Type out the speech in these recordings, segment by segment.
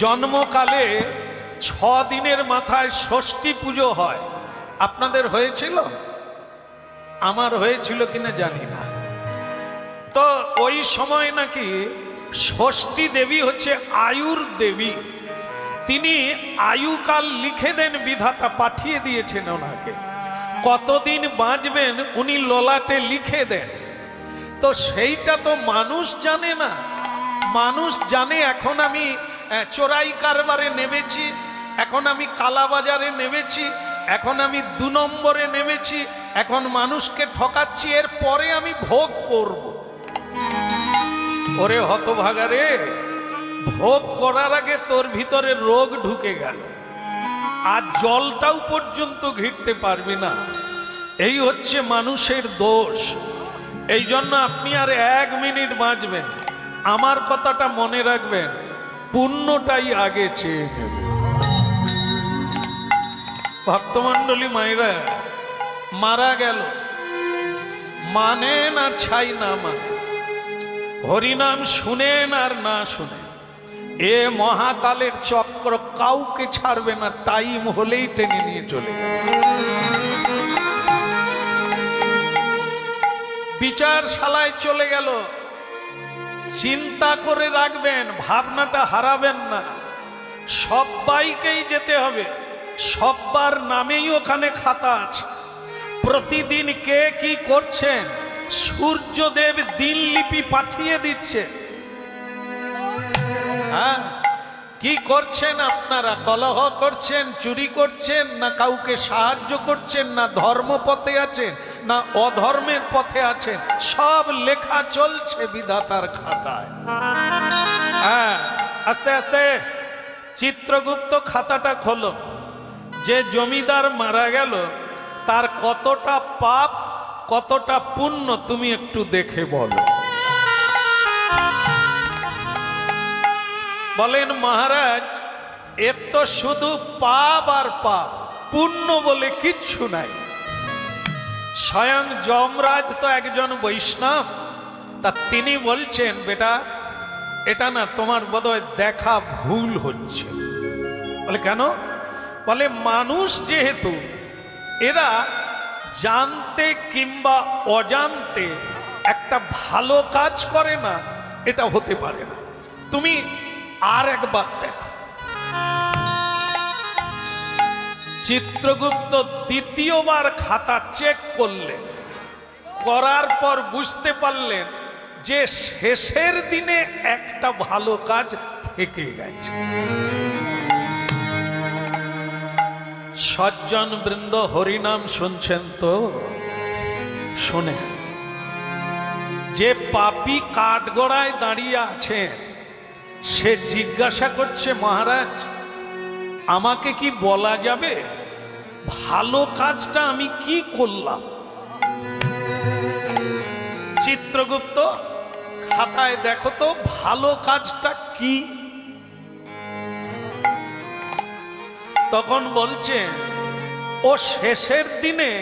জন্মকালে 6 দিনের মাথায় ষষ্ঠী পুজো হয়। আপনাদের হয়েছিল? আমার হয়েছিল কিনা জানি না। তো ওই সময় নাকি ষষ্ঠী দেবী হচ্ছে আয়ুর দেবী। তিনি আয়ুকাল লিখে দেন, বিধাতা পাঠিয়ে দিয়েছেন ওনাকে। কতদিন বাঁচবেন উনি ললাটে লিখে দেন। তো সেইটা তো মানুষ জানে না। মানুষ জানে এখন আমি চোরাই কারবারে নেমেছি, এখন আমি কালাবাজারে নেমেছি, এখন আমি 2 নম্বরে নেমেছি, এখন মানুষকে ঠকাচ্ছি, এর পরে আমি ভোগ করব। ওরে হতভাগারে, ভোগ করার আগে তোর ভিতরে রোগ ঢুকে গেল, আর জলটাও পর্যন্ত ঘিরতে পারবি না। এই হচ্ছে মানুষের দোষ। এই জন্য আপনি আর 1 মিনিট বাঁচবেন, আমার কথাটা মনে রাখবেন, পুণ্যটাই আগে চেয়ে নেবে। ভক্তমণ্ডলী মায়েরা, মারা গেল মানেন আর ছাই না মানে, হরিনাম শুনেন আর না শুনেন, এ মহাকালের চক্র কাউকে ছাড়বে না, টাইম হলেই টেনে নিয়ে চলে যাবে। বিচারশালায় চলে গেল, চিন্তা করে রাখবেন, ভাবনাটা হারাবেন না। সবাইকেই যেতে হবে, সবার নামেই ওখানে খাতা আছে। প্রতিদিন কে কি করছেন সূর্যদেব দিনলিপি পাঠিয়ে দিচ্ছে। হ্যাঁ, কি করছেন আপনারা? কলহ করছেন, চুরি করছেন, না কাউকে সাহায্য করছেন, না ধর্মপথে আছেন, না অধর্মের পথে আছেন, সব লেখা চলছে বিধাতার খাতায়। হ্যাঁ, আস্তে আস্তে চিত্রগুপ্ত খাতাটা খোলো। যে জমিদার মারা গেল তার কতটা পাপ কতটা পুণ্য তুমি একটু দেখে বলো। বলেন মহারাজ, এর তো শুধু পাপ আর পাপ, পুণ্য বলে কিচ্ছু নাই। স্বয়ং যমরাজ তো একজন বৈষ্ণব, তা তিনি বলছেন, বেটা এটা না তোমার বোধহয় দেখা ভুল হচ্ছে। বলে কেন? বলে মানুষ যেহেতু এরা জানতে কিংবা অজান্তে একটা ভালো কাজ করে না, এটা হতে পারে না। তুমি আর একবার দেখো। চিত্রগুপ্ত দ্বিতীয়বার খাতা চেক করলেন, করার পর বুঝতে পারলেন যে শেষের দিনে একটা ভালো কাজ থেকে গেছে। সজ্জন বৃন্দ, হরিনাম শুনছেন তো? শুনে, যে পাপী কাঠগড়ায় দাঁড়িয়ে আছেন সে জিজ্ঞাসা করছে, মহারাজ আমাকে কি বলা যাবে ভালো কাজটা আমি কি করলাম? চিত্রগুপ্ত খাতায় দেখো তো ভালো কাজটা কি। তখন বলছে, ও শেষের দিনে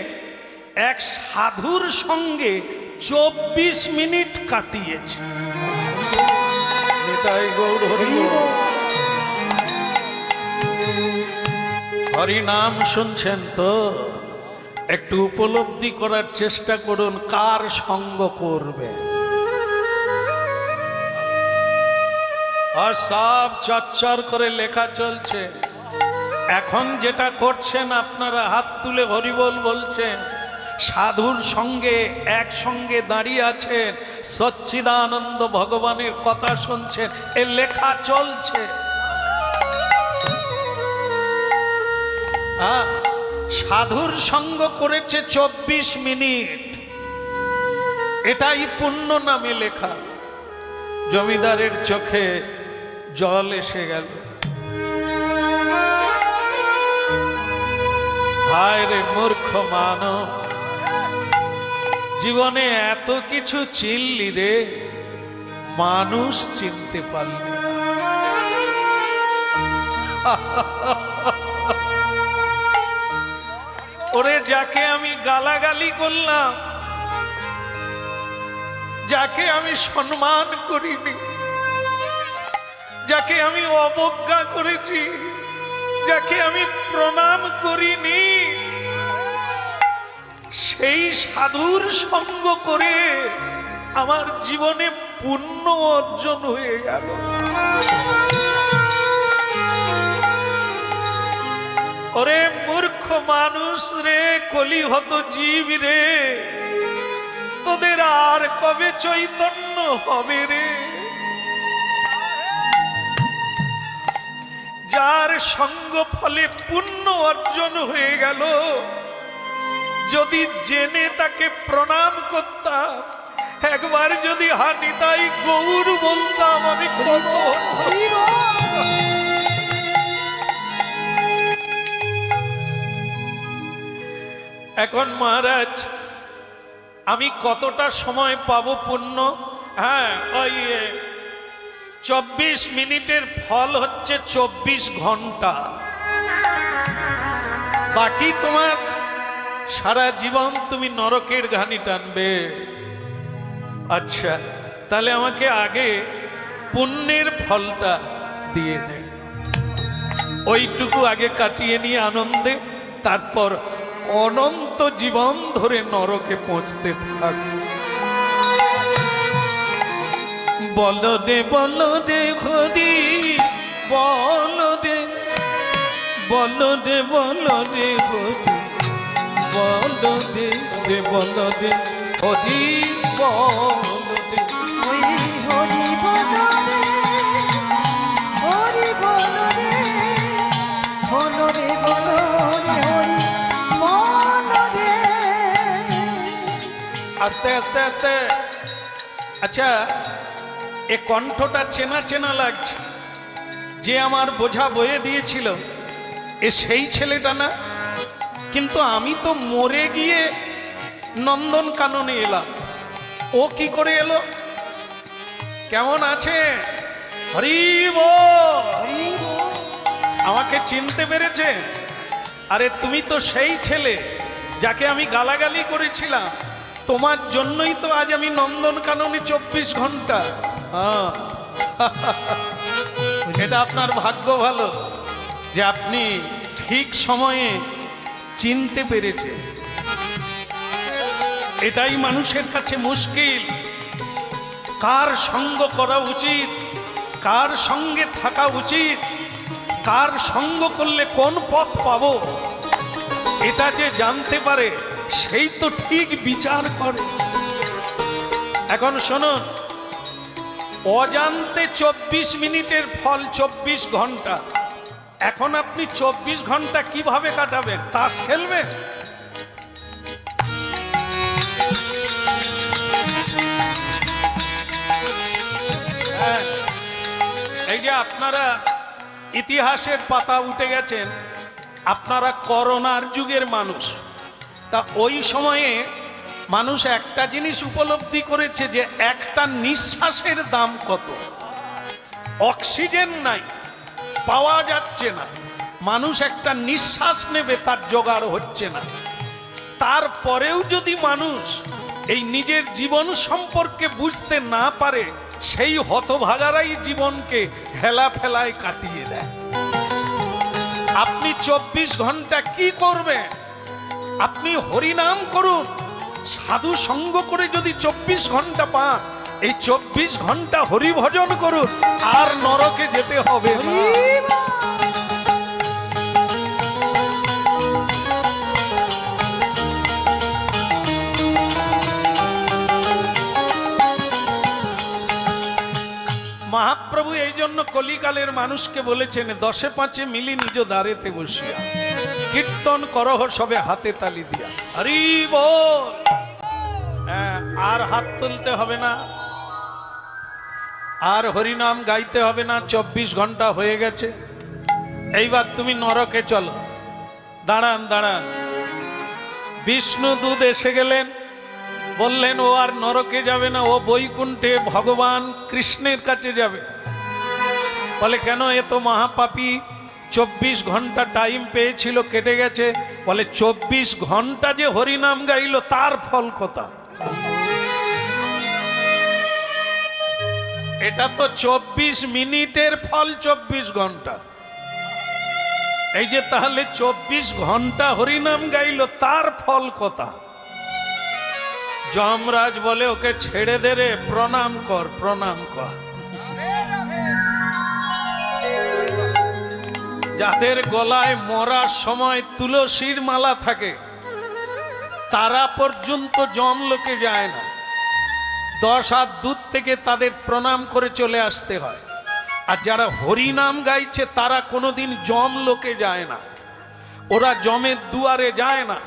এক সাধুর সঙ্গে 24 মিনিট কাটিয়েছে। হরিনাম শুনছেন তো? একটু উপলব্ধি করার চেষ্টা করুন কার সঙ্গ করবে। আর সব চচ্চর করে লেখা চলছে। এখন যেটা করছেন আপনারা, হাত তুলে হরিবোল বলছেন, সাধুর সঙ্গে একসঙ্গে দাঁড়িয়ে আছেন, সচ্চিদানন্দ ভগবানের কথা শুনছেন, এ লেখা চলছে। সাধুর সঙ্গ করেছে 24 মিনিট, এটাই পুণ্য নামে লেখা। জমিদারের চোখে জল এসে গেল। হায় রে মূর্খ মানব, জীবনে এত কিছু চিনলি রে, মানুষ চিনতে পারলি না। ওরে যাকে আমি গালাগালি করলাম, যাকে আমি সম্মান করিনি, যাকে আমি অবজ্ঞা করেছি, যাকে আমি প্রণাম করিনি, সেই সাধুর সঙ্গ করে আমার জীবনে পুণ্য অর্জন হয়ে গেল। ওরে মূর্খ মানুষ রে, কলিহত জীব রে, তোদের আর কবে চৈতন্য হবে রে? যার সঙ্গ ফলে পুণ্য অর্জন হয়ে গেল, যদি জেনে তাকে প্রণাম করতাম, একবার যদি হানিতাই গৌর বলতাম, আমি কত। এখন মহারাজ আমি কতটা সময় পাবো পুণ্য? হ্যাঁ, ওই 24 মিনিটের ফল হচ্ছে 24 ঘন্টা। বাকি তোমার সারা জীবন তুমি নরকের ঘানি টানবে। আচ্ছা, তাহলে আমাকে আগে পুণ্যের ফলটা দিয়ে দেয়, ওইটুকু আগে কাটিয়ে নিয়ে আনন্দে, তারপর অনন্ত জীবন ধরে নরকে পৌঁছতে থাকবে। বলো দে হরি, বলো দে হরি, বলো দে হরি, বলো দে হরি হরি বলো রে, হরি বলো রে, বলো রে বলো রে, হরি বলো রে। আস্তে আস্তে আস্তে। আচ্ছা, এ কণ্ঠটা চেনা চেনা লাগছে। যে আমার বোঝা বয়ে দিয়েছিল এ সেই ছেলেটা না? কিন্তু আমি তো মরে গিয়ে নন্দন কাননে এলাম, ও কি করে এলো? কেমন আছে? হরি বল। আমাকে চিনতে পেরেছে? আরে তুমি তো সেই ছেলে যাকে আমি গালাগালি করেছিলাম। তোমার জন্যই তো আজ আমি নন্দন কাননে 24 ঘন্টা। এটা আপনার ভাগ্য ভালো যে আপনি ঠিক সময়ে চিনতে পেরেছে। এটাই মানুষের কাছে মুশকিল, কার সঙ্গ করা উচিত, কার সঙ্গে থাকা উচিত, কার সঙ্গ করলে কোন পথ পাবো, এটা যে জানতে পারে সেই তো ঠিক বিচার করে। এখন শুনুন, অজান্তে 24 মিনিটের ফল 24 ঘন্টা। এখন আপনি 24 ঘন্টা কিভাবে কাটাবেন? তাস খেলবেন? হ্যাঁ, এই যে আপনারা ইতিহাসের পাতা উঠে গেছেন, আপনারা করোনার যুগের মানুষ। তা ওই সময়ে মানুষ একটা জিনিস উপলব্ধি করেছে যে একটা নিঃশ্বাসের দাম কত। অক্সিজেন নাই, পাওয়া যাচ্ছে না, মানুষ একটা নিঃশ্বাস নেবে তার জোগাড় হচ্ছে না। তারপরেও যদি মানুষ এই নিজের জীবন সম্পর্কে বুঝতে না পারে, সেই হতভাগারাই জীবনকে হেলা ফেলায় কাটিয়ে দেয়। আপনি 24 ঘন্টা কি করবেন? আপনি হরিনাম করুন, সাধু সঙ্গ করে যদি 24 ঘন্টা পান, এই 24 ঘন্টা হরিভজন করুন, আর নরকে যেতে হবে না। মহাপ্রভু এই জন্য কলিকালের মানুষকে বলেছেন, 10 5 মিলি নিজ দ্বারেতে বসিয়া কীর্তন করহ সবে হাতে তালি দিয়া। হরি বল। আর হাত তুলতে হবে না, আর হরিনাম গাইতে হবে না। 24 ঘন্টা হয়ে গেছে, এইবার তুমি নরকে চলো। দাঁড়ান দাঁড়ান, বিষ্ণু দূত এসে গেলেন, বললেন ও আর নরকে যাবে না, ও বৈকুণ্ঠে ভগবান কৃষ্ণের কাছে যাবে। বলে কেন? এ তো মহাপাপী, 24 ঘন্টা টাইম পেয়েছিল, কেটে গেছে। বলে 24 ঘন্টা যে হরিনাম গাইল তার ফল কথা। এটা তো 24 মিনিটের ফল 24 ঘন্টা। এই যে তাহলে 24 ঘন্টা হরিনাম গাইলো, তার ফল কথা। যমরাজ বলে ওকে ছেড়ে দে রে, প্রণাম কর, প্রণাম কর। যাদের গলায় মরার সময় তুলসীর মালা থাকে তারা পর্যন্ত যমলোকে যায় না, 10 হাত দূর থেকে তাদের প্রণাম করে চলে আসতে হয়। আর যারা হরিনাম গাইছে তারা কোনোদিন যমলোকে যায় না, ওরা যমের দুয়ারে যায় না,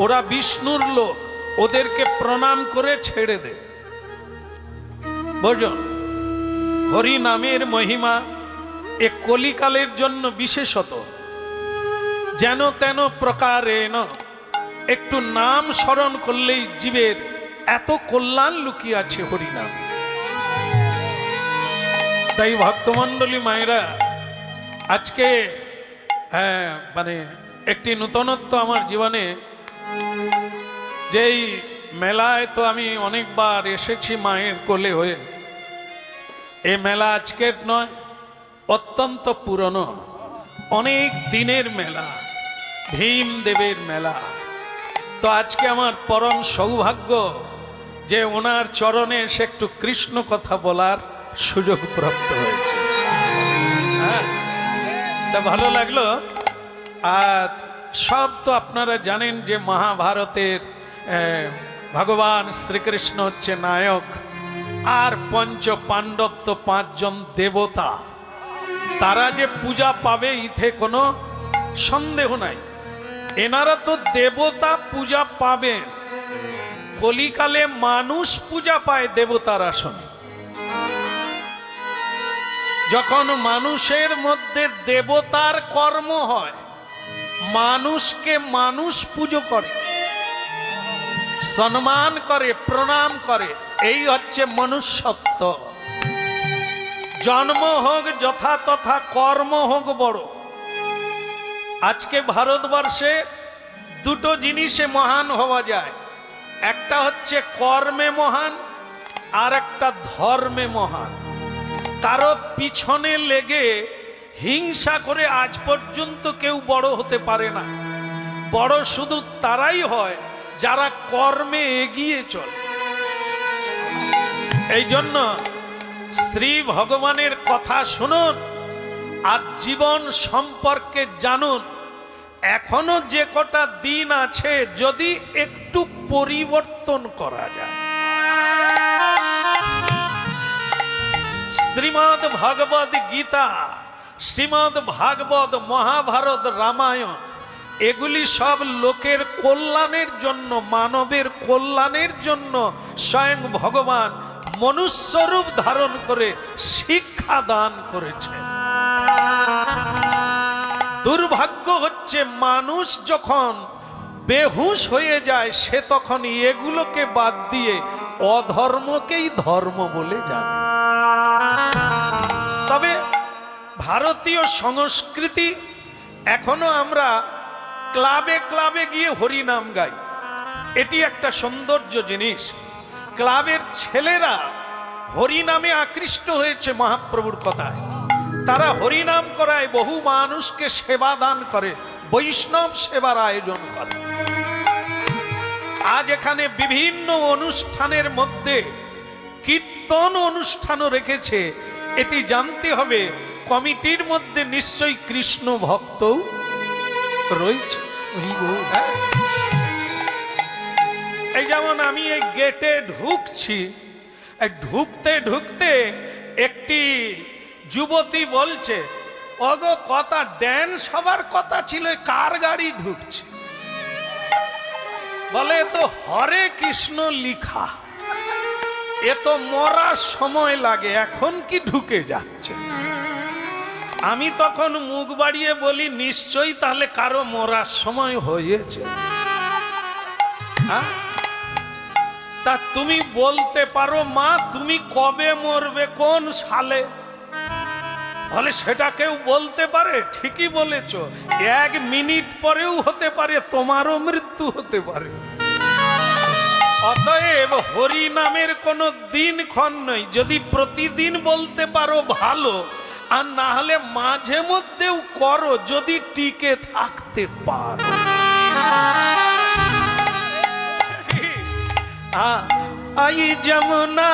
ওরা বিষ্ণুর লোক, ওদেরকে প্রণাম করে ছেড়ে দে। বুঝুন, হরিনামের মহিমা এ কলিকালের জন্য বিশেষত। যেন তেন প্রকারে একটু নাম স্মরণ করলেই জীবের এত কল্যাণ লুকিয়ে আছে হরিনাম। তাই ভক্তমণ্ডলী মায়েরা, আজকে মানে একটি নূতনত্ব আমার জীবনে, যেই মেলায় তো আমি অনেকবার এসেছি মায়ের কোলে হয়ে। এই মেলা আজকের নয়, অত্যন্ত পুরনো, অনেক দিনের মেলা, ভীমদেবের মেলা। তো আজকে আমার পরম সৌভাগ্য যে ওনার চরণে এসে একটু কৃষ্ণ কথা বলার সুযোগ প্রাপ্ত হয়েছে। হ্যাঁ, তা ভালো লাগলো। আর সব তো আপনারা জানেন যে মহাভারতের ভগবান শ্রীকৃষ্ণ হচ্ছে নায়ক, আর পঞ্চ পাণ্ডব তো 5 জন দেবতা। তারা যে পূজা পাবে ইথে কোনো সন্দেহ নাই। এনারা তো দেবতা পূজা পাবেন, কলিকালে মানুষ পূজা পায় দেবতার আসনে। যখন মানুষের মধ্যে দেবতার কর্ম হয়, মানুষকে মানুষ পুজো করে, সম্মান করে, প্রণাম করে, এই হচ্ছে মনুষ্যত্ব। জন্ম হোক যথা তথা, কর্ম হোক বড়। আজকে ভারতবর্ষে দুটো জিনিসে মহান হওয়া যায়, একটা হচ্ছে কর্মে মহান, আর একটা ধর্মে মহান। কারো পিছনে লেগে হিংসা করে আজ পর্যন্ত কেউ বড় হতে পারে না। বড় শুধু তারাই হয় যারা কর্মে এগিয়ে চলে। এই জন্য শ্রী ভগবানের কথা শুনুন আর জীবন সম্পর্কে জানুন। এখনো যে কটা দিন আছে, যদি একটু পরিবর্তন করা যায়। শ্রীমদ্ ভগবদ গীতা, শ্রীমদ্ ভাগবত, মহাভারত, রামায়ণ, এগুলি সব লোকের কল্যাণের জন্য, মানবের কল্যাণের জন্য স্বয়ং ভগবান মনুষ্যরূপ ধারণ করে শিক্ষা দান করেছেন। দুর্ভাগ্য হচ্ছে মানুষ যখন বেহুশ হয়ে যায়, সে তখন এগুলোকে বাদ দিয়ে অধর্মকেই ধর্ম বলে জানে। তবে ভারতীয় সংস্কৃতি, এখনো আমরা ক্লাবে ক্লাবে গিয়ে হরিনাম গাই, এটি একটা সৌন্দর্য জিনিস। ক্লাবের ছেলেরা হরিনামে আকৃষ্ট হয়েছে মহাপ্রভুর কথায়। তারা হরিনাম করায়, বহু মানুষকে সেবা দান করে, বৈষ্ণব সেবার আয়োজন করে। আজ এখানে বিভিন্ন অনুষ্ঠানের মধ্যে কীর্তন অনুষ্ঠানও রেখেছে। এটি জানতে হবে কমিটির মধ্যে নিশ্চয়ই কৃষ্ণ ভক্ত রয়েছে। এই যেমন আমি এই গেটে ঢুকছি, ঢুকতে ঢুকতে একটি যুবতী বলছে, ওগো কথা ড্যান্স হবার কথা ছিল, কার গাড়ি ঢুকছে? বলে তো হরে কৃষ্ণ লিখা, এ তো মরার সময় লাগে, এখন কি ঢুকে যাচ্ছে? আমি তখন মুখ বাড়িয়ে বলি, নিশ্চয়ই তাহলে কারো মরার সময় হয়েছে। তা তুমি বলতে পারো মা, তুমি কবে মরবে, কোন সালে? বলে সেটা কেউ বলতে পারে? ঠিকই বলেছ, 1 মিনিট পরেও হতে পারে, তোমারও মৃত্যু হতে পারে। অতএব হরি নামের কোনো দিন ক্ষণ নয়, যদি প্রতিদিন বলতে পারো ভালো, আর না হলে মাঝে মধ্যেও করো যদি টিকে থাকতে পারো। আই যমুনা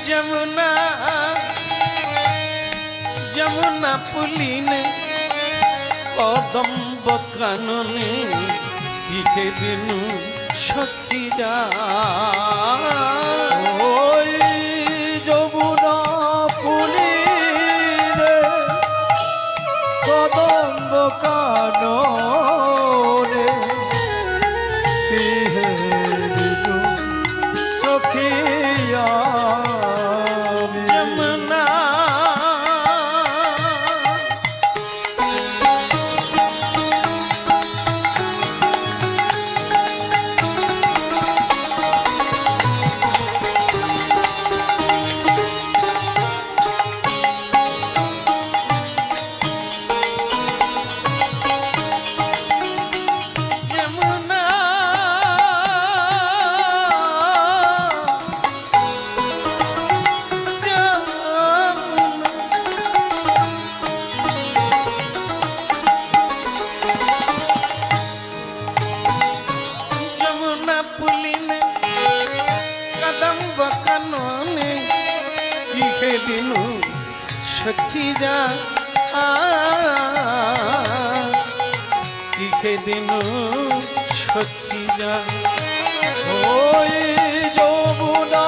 যমুনা যমুনা পুলিনে কদম্ব কাননে লিখে দিনু সখী যা। ওই যমুনা পুলিনে কদম্ব কাননে লিখে দিনু সখিয়া। যমুনা যমুনা যমুনা পুলিনে কদম্ব কাননে লিখে দিনু সখী যা। লিখে দিনু সখী যা। ওই যমুনা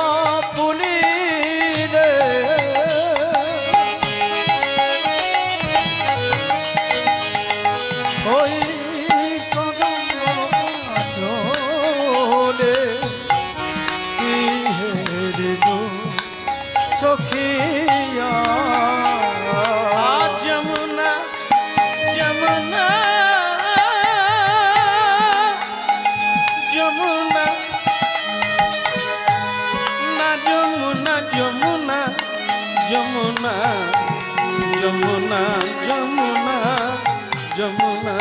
পুলিনে ওই কদম্ব কাননে লিখে দিনু সখিয়া। যমুনা যমুনা যমুনা না যমুনা যমুনা যমুনা যমুনা যমুনা যমুনা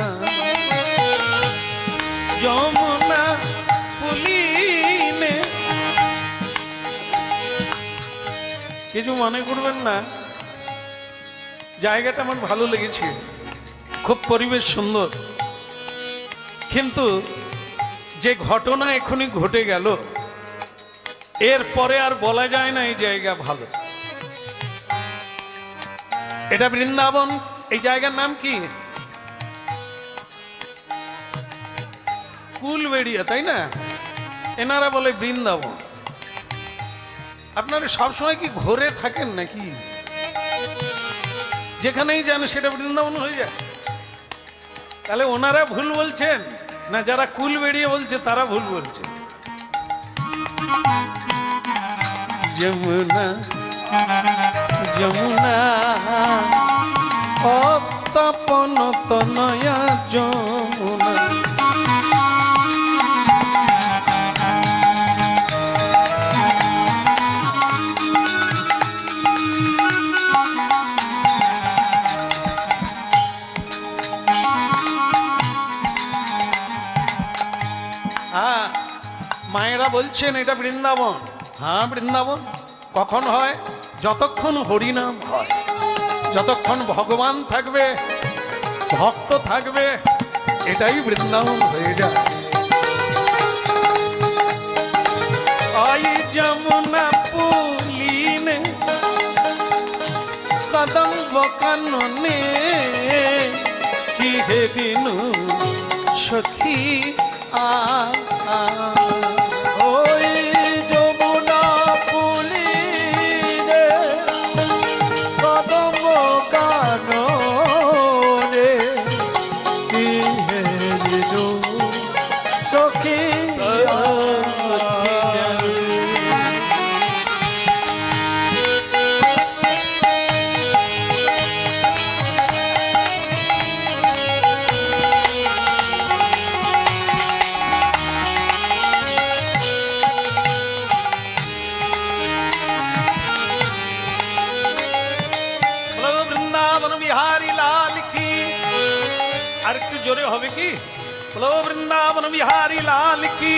যমুনা পুলিনে। কিছু মনে করবেন না, জায়গাটা আমার ভালো লেগেছে, খুব পরিবেশ সুন্দর, কিন্তু যে ঘটনা এখনই ঘটে গেল এরপরে আর বলা যায় না এই জায়গা ভালো। এটা বৃন্দাবন, এই জায়গার নাম কি? কুলবেড়িয়া, তাই না? এনারা বলে বৃন্দাবন। আপনারা সবসময় কি ঘুরে থাকেন নাকি? যেখানেই যান সেটা বৃন্দাবন হয়ে যায়? তাহলে ওনারা ভুল বলছেন না যারা কুল বেরিয়ে বলছে তারা ভুল বলছে? যমুনা যমুনা অতপন তনয়া যমুনা। মায়েরা বলছেন এটা বৃন্দাবন। হ্যাঁ বৃন্দাবন কখন হয়? যতক্ষণ হরিনাম হয়, যতক্ষণ ভগবান থাকবে, ভক্ত থাকবে, এটাই বৃন্দাবন হয়ে যায়। আই যমুনা পুলিনে কদম্ব কাননে লিখে দিনু সখী আ। ওই যমুনা পুলিনে কদম্ব কাননে লিখে দিনু সখিয়া। জোরে হবে কি? বলো বৃন্দাবন বিহারী লাল কি।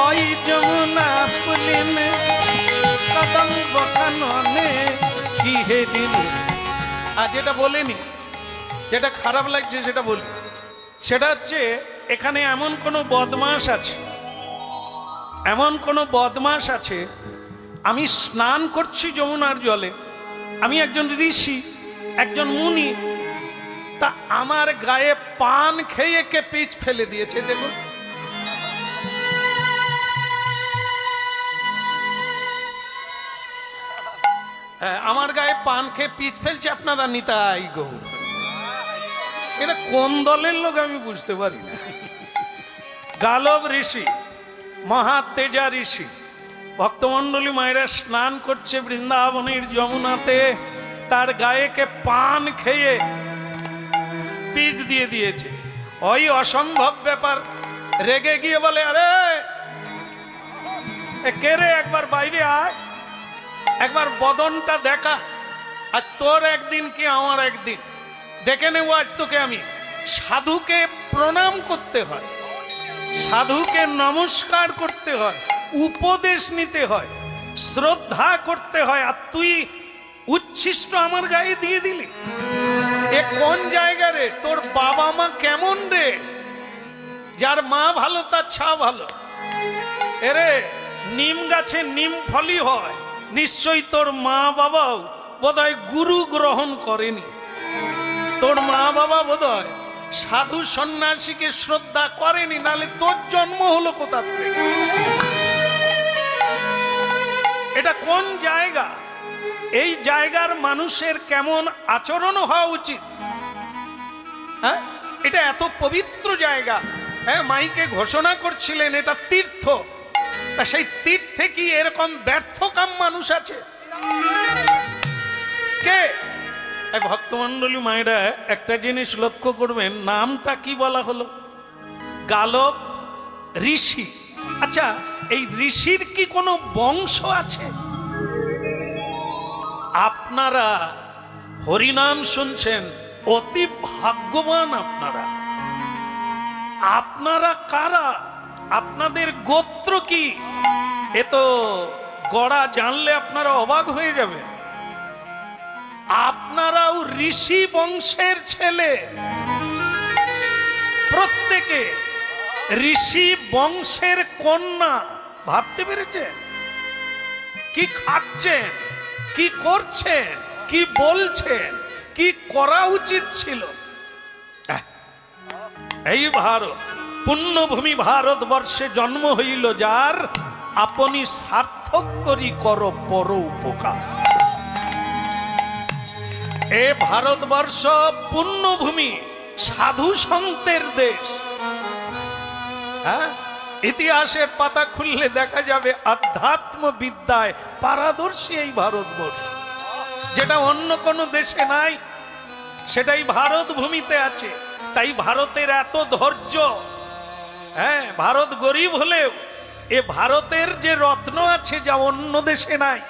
ওই যমুনা পুলিনে কদম বকাননে কি হে দিল। আর যেটা বলেনি, যেটা খারাপ লাগছে সেটা বলি, সেটা হচ্ছে এখানে এমন কোনো বদমাশ আছে, এমন কোনো বদমাশ আছে। আমি স্নান করছি যমুনার জলে, আমি একজন ঋষি, একজন মুনি, তা আমার গায়ে পান খেয়ে কে পিচ ফেলে দিয়েছে দেখুন। আমার গায়ে পান খেয়ে পিচ ফেলছে, আপনারা নিতাই গৌর। এটা কোন দলের লোক আমি বুঝতে পারি না। গালব ঋষি, মহাতেজা ঋষি, ভক্তমন্ডলী মায়েরা স্নান করছে বৃন্দাবনের যমুনাতে, তার গায়েকে পান খেয়ে পিচ দিয়ে দিয়েছে। ওই অসম্ভব ব্যাপার, রেগে গিয়ে বলে, আরে কে রে, একবার বাইরে আয়, একবার বদনটা দেখা। আর তোর একদিন কি আমার একদিন, দেখে নেব আজ তোকে আমি। সাধুকে প্রণাম করতে হয়, সাধুকে নমস্কার করতে হয়, উপদেশ নিতে হয়, শ্রদ্ধা করতে হয়, আর তুই উচ্ছিষ্ট আমার গায়ে দিয়ে দিলি। এ কোন জায়গা রে? তোর বাবা মা কেমন রে? যার মা ভালো তার ছা ভালো। এরে নিম গাছে নিম ফলই হয়, নিশ্চয়ই তোর মা বাবাও বোধহয় গুরু গ্রহণ করেনি। তোর মা বাবা বোধহয় সাধু সন্ন্যাসীকে শ্রদ্ধা করেনি, নালে তোর জন্ম হলো কোথা থেকে? এটা কোন জায়গা? এই জায়গার মানুষের কেমন আচরণ হওয়া উচিত? হ্যাঁ, এটা এত পবিত্র জায়গা। হ্যাঁ, মাইকে ঘোষণা করছিলেন এটা তীর্থ, তা সেই তীর্থে কি এরকম ব্যর্থকাম মানুষ আছে? কে? ভক্তমন্ডলী মায়েরা একটা জিনিস লক্ষ্য করবেন, নামটা কি বলা হলো? গালব ঋষি। আচ্ছা, এই ঋষির কি কোনো বংশ আছে? আপনারা হরিনাম শুনছেন, অতি ভাগ্যবান আপনারা। আপনারা কারা? আপনাদের গোত্র কি? এ তো গড়া জানলে আপনারা অবাক হয়ে যাবেন। আপনারাও ঋষি বংশের ছেলে, প্রত্যেকে ঋষি বংশের কন্যা। ভাবতে পেরেছেন? কি খাচ্ছেন, কি করছেন, কি বলছেন, কি করা উচিত ছিল? এই ভারত, পুণ্যভূমি ভারতবর্ষে জন্ম হইল যার, আপনি সার্থক করি কর পর উপকার। এ ভারতবর্ষ পুণ্যভূমি, সাধু সন্তের দেশ। হ্যাঁ, ইতিহাসের পাতা খুললে দেখা যাবে আধ্যাত্ম বিদ্যায় পারদর্শী এই ভারতবর্ষ। যেটা অন্য কোনো দেশে নাই, সেটাই ভারত ভূমিতে আছে। তাই ভারতের এত ধৈর্য। হ্যাঁ, ভারত গরিব হলেও এ ভারতের যে রত্ন আছে যা অন্য দেশে নাই।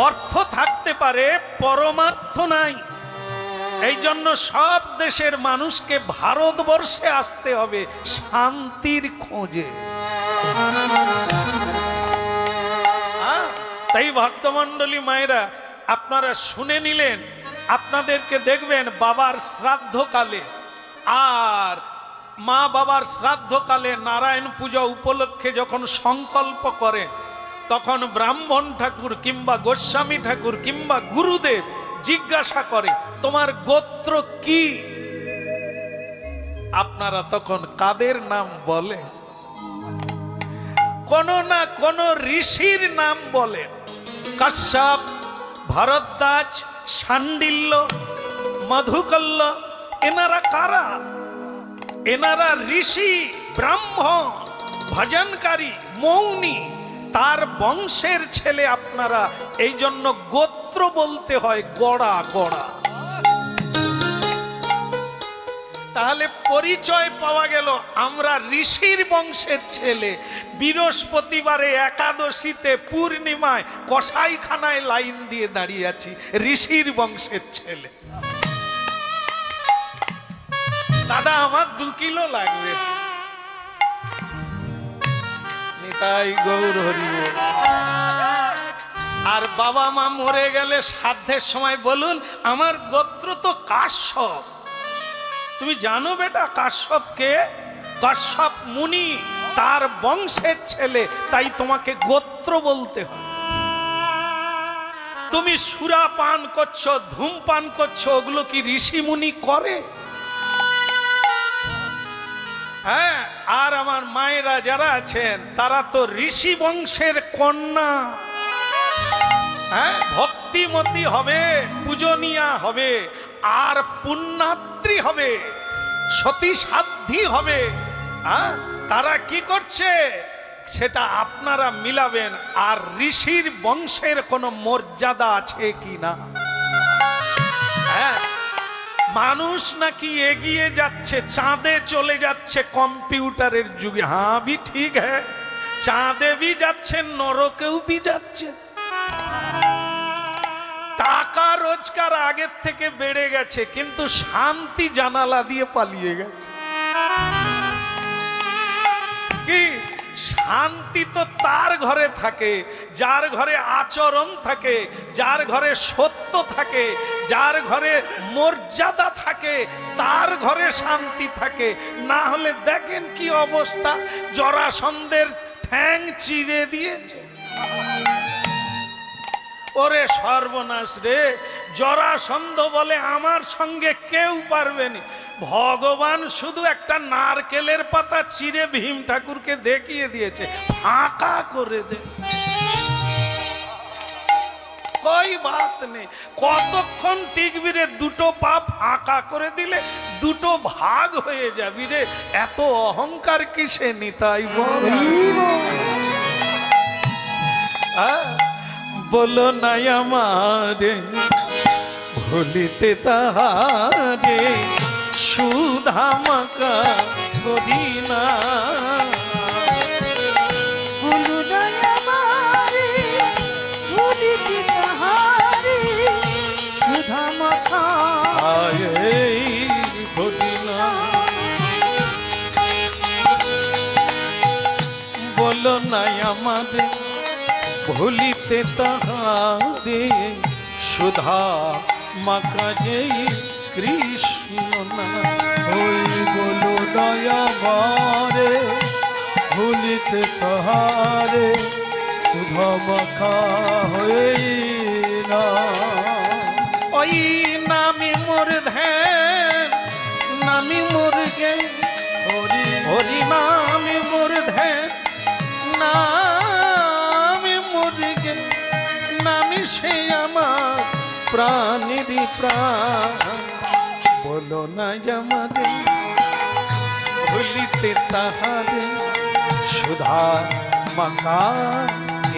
অর্থ থাকতে পারে, পরমার্থ নাই। এই জন্য সব দেশের মানুষকে ভারতবর্ষে আসতে হবে শান্তির খোঁজে। তাই ভক্তমন্ডলী মায়েরা, আপনারা শুনে নিলেন, আপনাদেরকে দেখবেন বাবার শ্রাদ্ধকালে আর মা বাবার শ্রাদ্ধকালে নারায়ণ পূজা উপলক্ষে যখন সংকল্প করেন, তখন ব্রাহ্মণ ঠাকুর কিংবা গোস্বামী ঠাকুর কিংবা গুরুদেব জিজ্ঞাসা করে, তোমার গোত্র কি? আপনারা তখন কাদের নাম বলে? কোন না কোন ঋষির নাম বলে। কাশ্যপ, ভরদ্বাজ, শাণ্ডিল্য, মধুকল্য, এনারা কারা? এনারা ঋষি, ব্রাহ্মণ, ভজনকারী, মৌনী, তার বংশের ছেলে আপনারা। এই জন্য গোত্র বলতে হয় গড়া গড়া। তাহলে পরিচয় পাওয়া গেল, আমরা ঋষির বংশের ছেলে। বৃহস্পতিবারে, একাদশীতে, পূর্ণিমায় কসাইখানায় লাইন দিয়ে দাঁড়িয়ে আছি, ঋষির বংশের ছেলে। দাদা আমার 2 কিলো লাগবে। নিতাই গৌর হরি বল। আর বাবা মা মরে গেলে শ্রাদ্ধের সময় বলুন আমার গোত্র তো কাশ্যপ। তুমি জানো বেটা কাশ্যপ কে? কাশ্যপ মুনি, তার বংশের ছেলে, তাই তোমাকে গোত্র বলতে হয়। তুমি সুরা পান করছো, ধূমপান করছো, ওগুলো কি ঋষি মুনি করে? হ্যাঁ, আর আমার মায়েরা যারা আছেন তারা তো ঋষি বংশের কন্যা। হ্যাঁ, ভক্তিমতী হবে, পূজনীয়া হবে, আর পুণ্যাত্রী হবে, সতী সাধ্যী হবে। হ্যাঁ, তারা কি করছে সেটা আপনারা মিলাবেন। আর ঋষির বংশের কোনো মর্যাদা আছে কি না? হ্যাঁ, মানুষ নাকি এগিয়ে যাচ্ছে, চাঁদে চলে যাচ্ছে কম্পিউটারের যুগে। হ্যাঁ ভি ঠিক হ্যাঁ, চাঁদে ভি যাচ্ছে, নরকেও ভি যাচ্ছে। টাকা রোজগার আগের থেকে বেড়ে গেছে, কিন্তু শান্তি জানালা দিয়ে পালিয়ে গেছে। কি শান্তি তো তার ঘরে থাকে যার ঘরে আচরণ থাকে, যার ঘরে সত্য থাকে, যার ঘরে মর্যাদা থাকে, তার ঘরে শান্তি থাকে। না হলে দেখেন কি অবস্থা, জরাসন্ধের ঠ্যাং চিরে দিয়েছে। ওরে সর্বনাশ রে, জরাসন্ধ বলে আমার সঙ্গে কেউ পারবে না। ভগবান শুধু একটা নারকেলের পাতা চিরে ভীম ঠাকুরকে দেখিয়ে দিয়েছে, ফাঁকা করে দে, কই বাত নেই। কতক্ষণ টিকবি রে? 2টো পা ফাঁকা করে দিলে 2টো ভাগ হয়ে যাবি রে। এত অহংকার কিসে নিতাই বল? বলো নাই আমারে ভুলিতে তাহারে, সুধামাকা করি না। বলো না আমারে ভুলিতে তাহারে, সুধামাখা করি না। বলো নাই আমারে ভুলিতে তাহারে, সুধা মাকা যে কৃষ্ণ না। ওই বলো দয়া মারে ভুলিতে তাহারে, সুধা মাখা হয়ে না। ওই নামি মোর ধ্যান, নামি মোর গে, হরি হরি নামি মোর ধ্যান, নামি মোর গে, নামি সে আমার প্রাণের প্রাণ। বলো না আমারে ভুলিতে তাহারে, সুধা মাকা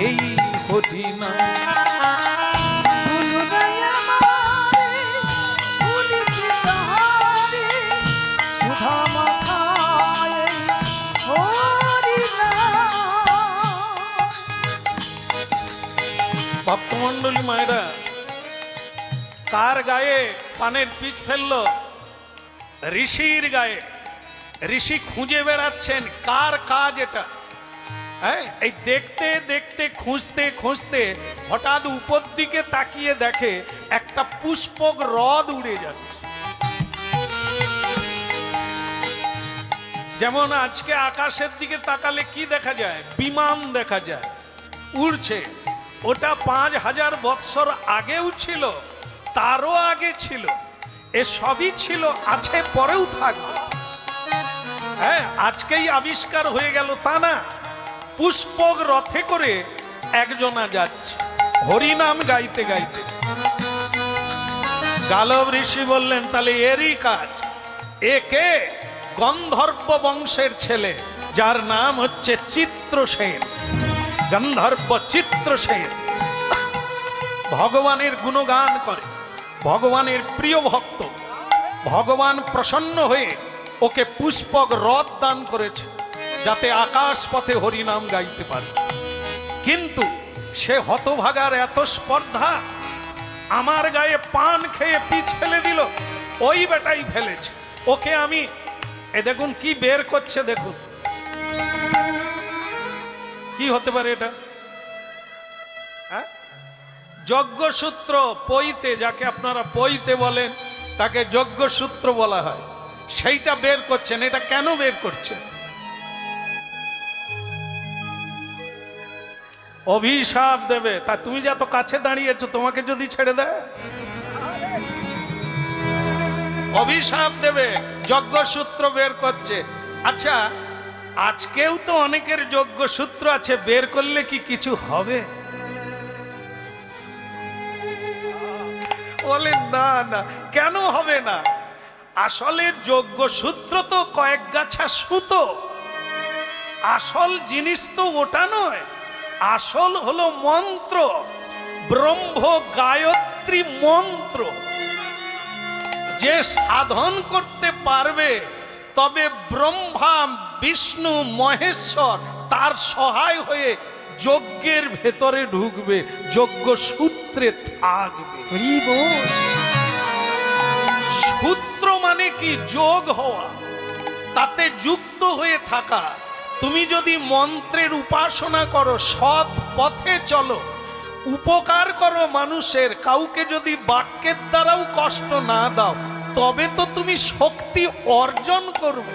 এই হরি না। বলো না আমারে ভুলিতে তাহারে, সুধামাখা হরি নাম। ভক্তমন্ডলী মায়েরা, কার গায়ে পানের পিচ ফেললো? ঋষির গায়ে। ঋষি খুঁজে বেড়াচ্ছেন কার কাজ এটা। হ্যাঁ, এই দেখতে দেখতে খুঁজতে খুঁজতে হঠাৎ উপর দিকে তাকিয়ে দেখে একটা পুষ্পক হ্রদ উড়ে যাচ্ছে। যেমন আজকে আকাশের দিকে তাকালে কি দেখা যায়? বিমান দেখা যায়, উড়ছে। ওটা 5000 বৎসর আগেও ছিল, তারও আগে ছিল, এ সবই ছিল, আছে, পরেও থাকবে। হ্যাঁ, আজকেই আবিষ্কার হয়ে গেল তা না। পুষ্পক রথে করে একজনা যাচ্ছে হরিনাম গাইতে গাইতে। গালব ঋষি বললেন তাহলে এরই কাজ। একে গন্ধর্ব বংশের ছেলে, যার নাম হচ্ছে চিত্রসেন, গন্ধর্ব চিত্রসেন। ভগবানের গুণগান করে, ভগবানের প্রিয় ভক্ত। ভগবান প্রসন্ন হয়ে ওকে পুষ্পক রথ দান করেছে, যাতে আকাশ পথে হরিনাম গাইতে পারে। কিন্তু সে হতভাগার এত স্পর্ধা, আমার গায়ে পান খেয়ে পিছ ফেলে দিল। ওই বেটাই ফেলেছে, ওকে আমি এ দেখুন কি বের করছে, দেখুন কি হতে পারে এটা। হ্যাঁ, যজ্ঞসূত্র পৈতে, যাকে আপনারা পৈতে বলেন তাকে যজ্ঞসূত্র বলা হয়, সেইটা বের করছেন। এটা কেন বের করছেন? অভিশাপ দেবে। তা তুমি যত কাছে দাঁড়িয়েছো, তোমাকে যদি ছেড়ে দেয় অভিশাপ দেবে, যজ্ঞসূত্র বের করছে। আচ্ছা, আজকেও তো অনেকের যজ্ঞসূত্র আছে, বের করলে কি কিছু হবে? বলে না না, কেন হবে না? আসলে যজ্ঞসূত্র তো কয়েক গাছা সুতো, আসল জিনিস তো ওটা নয়। আসল হলো মন্ত্র, ব্রহ্ম গায়ত্রী মন্ত্র। যে সাধন করতে পারবে, তবে ব্রহ্মা বিষ্ণু মহেশ্বর তার সহায় হয়ে যজ্ঞের ভেতরে ঢুকবে, যজ্ঞ সূত্রে থাকবে। হরি বল। সূত্র মানে কি? যোগ হওয়া, তাতে যুক্ত হয়ে থাকা। তুমি যদি মন্ত্রের উপাসনা করো, সৎ পথে চলো, উপকার করো মানুষের, কাউকে যদি বাক্যের দ্বারাও কষ্ট না দাও, তবে তো তুমি শক্তি অর্জন করবে।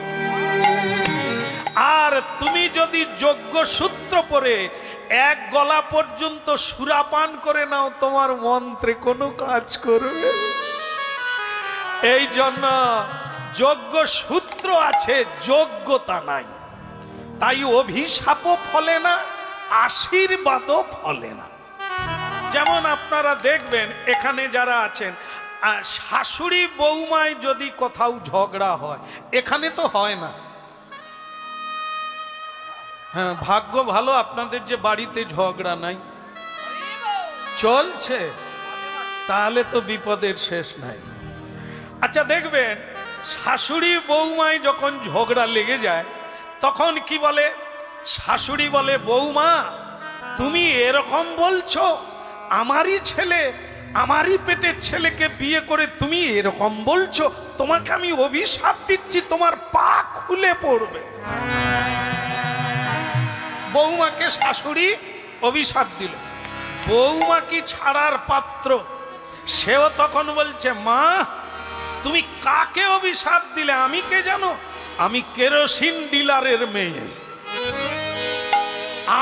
আর তুমি যদি যজ্ঞ সূত্র পরে এক গলা পর্যন্ত সুরাপান করে নাও, তোমার মন্ত্রে কোনো কাজ করবে। এই জন্য যজ্ঞ সূত্র আছে, যোগ্যতা নাই। তাই অভিশাপও ফলে না, আশীর্বাদও ফলে না। যেমন আপনারা দেখবেন এখানে যারা আছেন, শাশুড়ি বৌমায় যদি কোথাও ঝগড়া হয়, এখানে তো হয় না। হ্যাঁ, ভাগ্য ভালো আপনাদের যে বাড়িতে ঝগড়া নাই, চলছে, তাহলে তো বিপদের শেষ নাই। আচ্ছা, দেখবেন শাশুড়ি বৌমায় যখন ঝগড়া লেগে যায়, তখন কি বলে? শাশুড়ি বলে, বৌমা তুমি এরকম বলছো, আমারই ছেলে, আমারই পেটের ছেলেকে বিয়ে করে তুমি এরকম বলছো, তোমাকে আমি অভিশাপ দিচ্ছি, তোমার পা খুলে পড়বে। বৌমাকে শাশুড়ি অভিশাপ দিল, বৌমা কি ছাড়ার পাত্র? সেও তখন বলছে, মা তুমি কাকে অভিশাপ দিলে? আমি কে জানো? আমি কেরোসিন ডিলারের মেয়ে,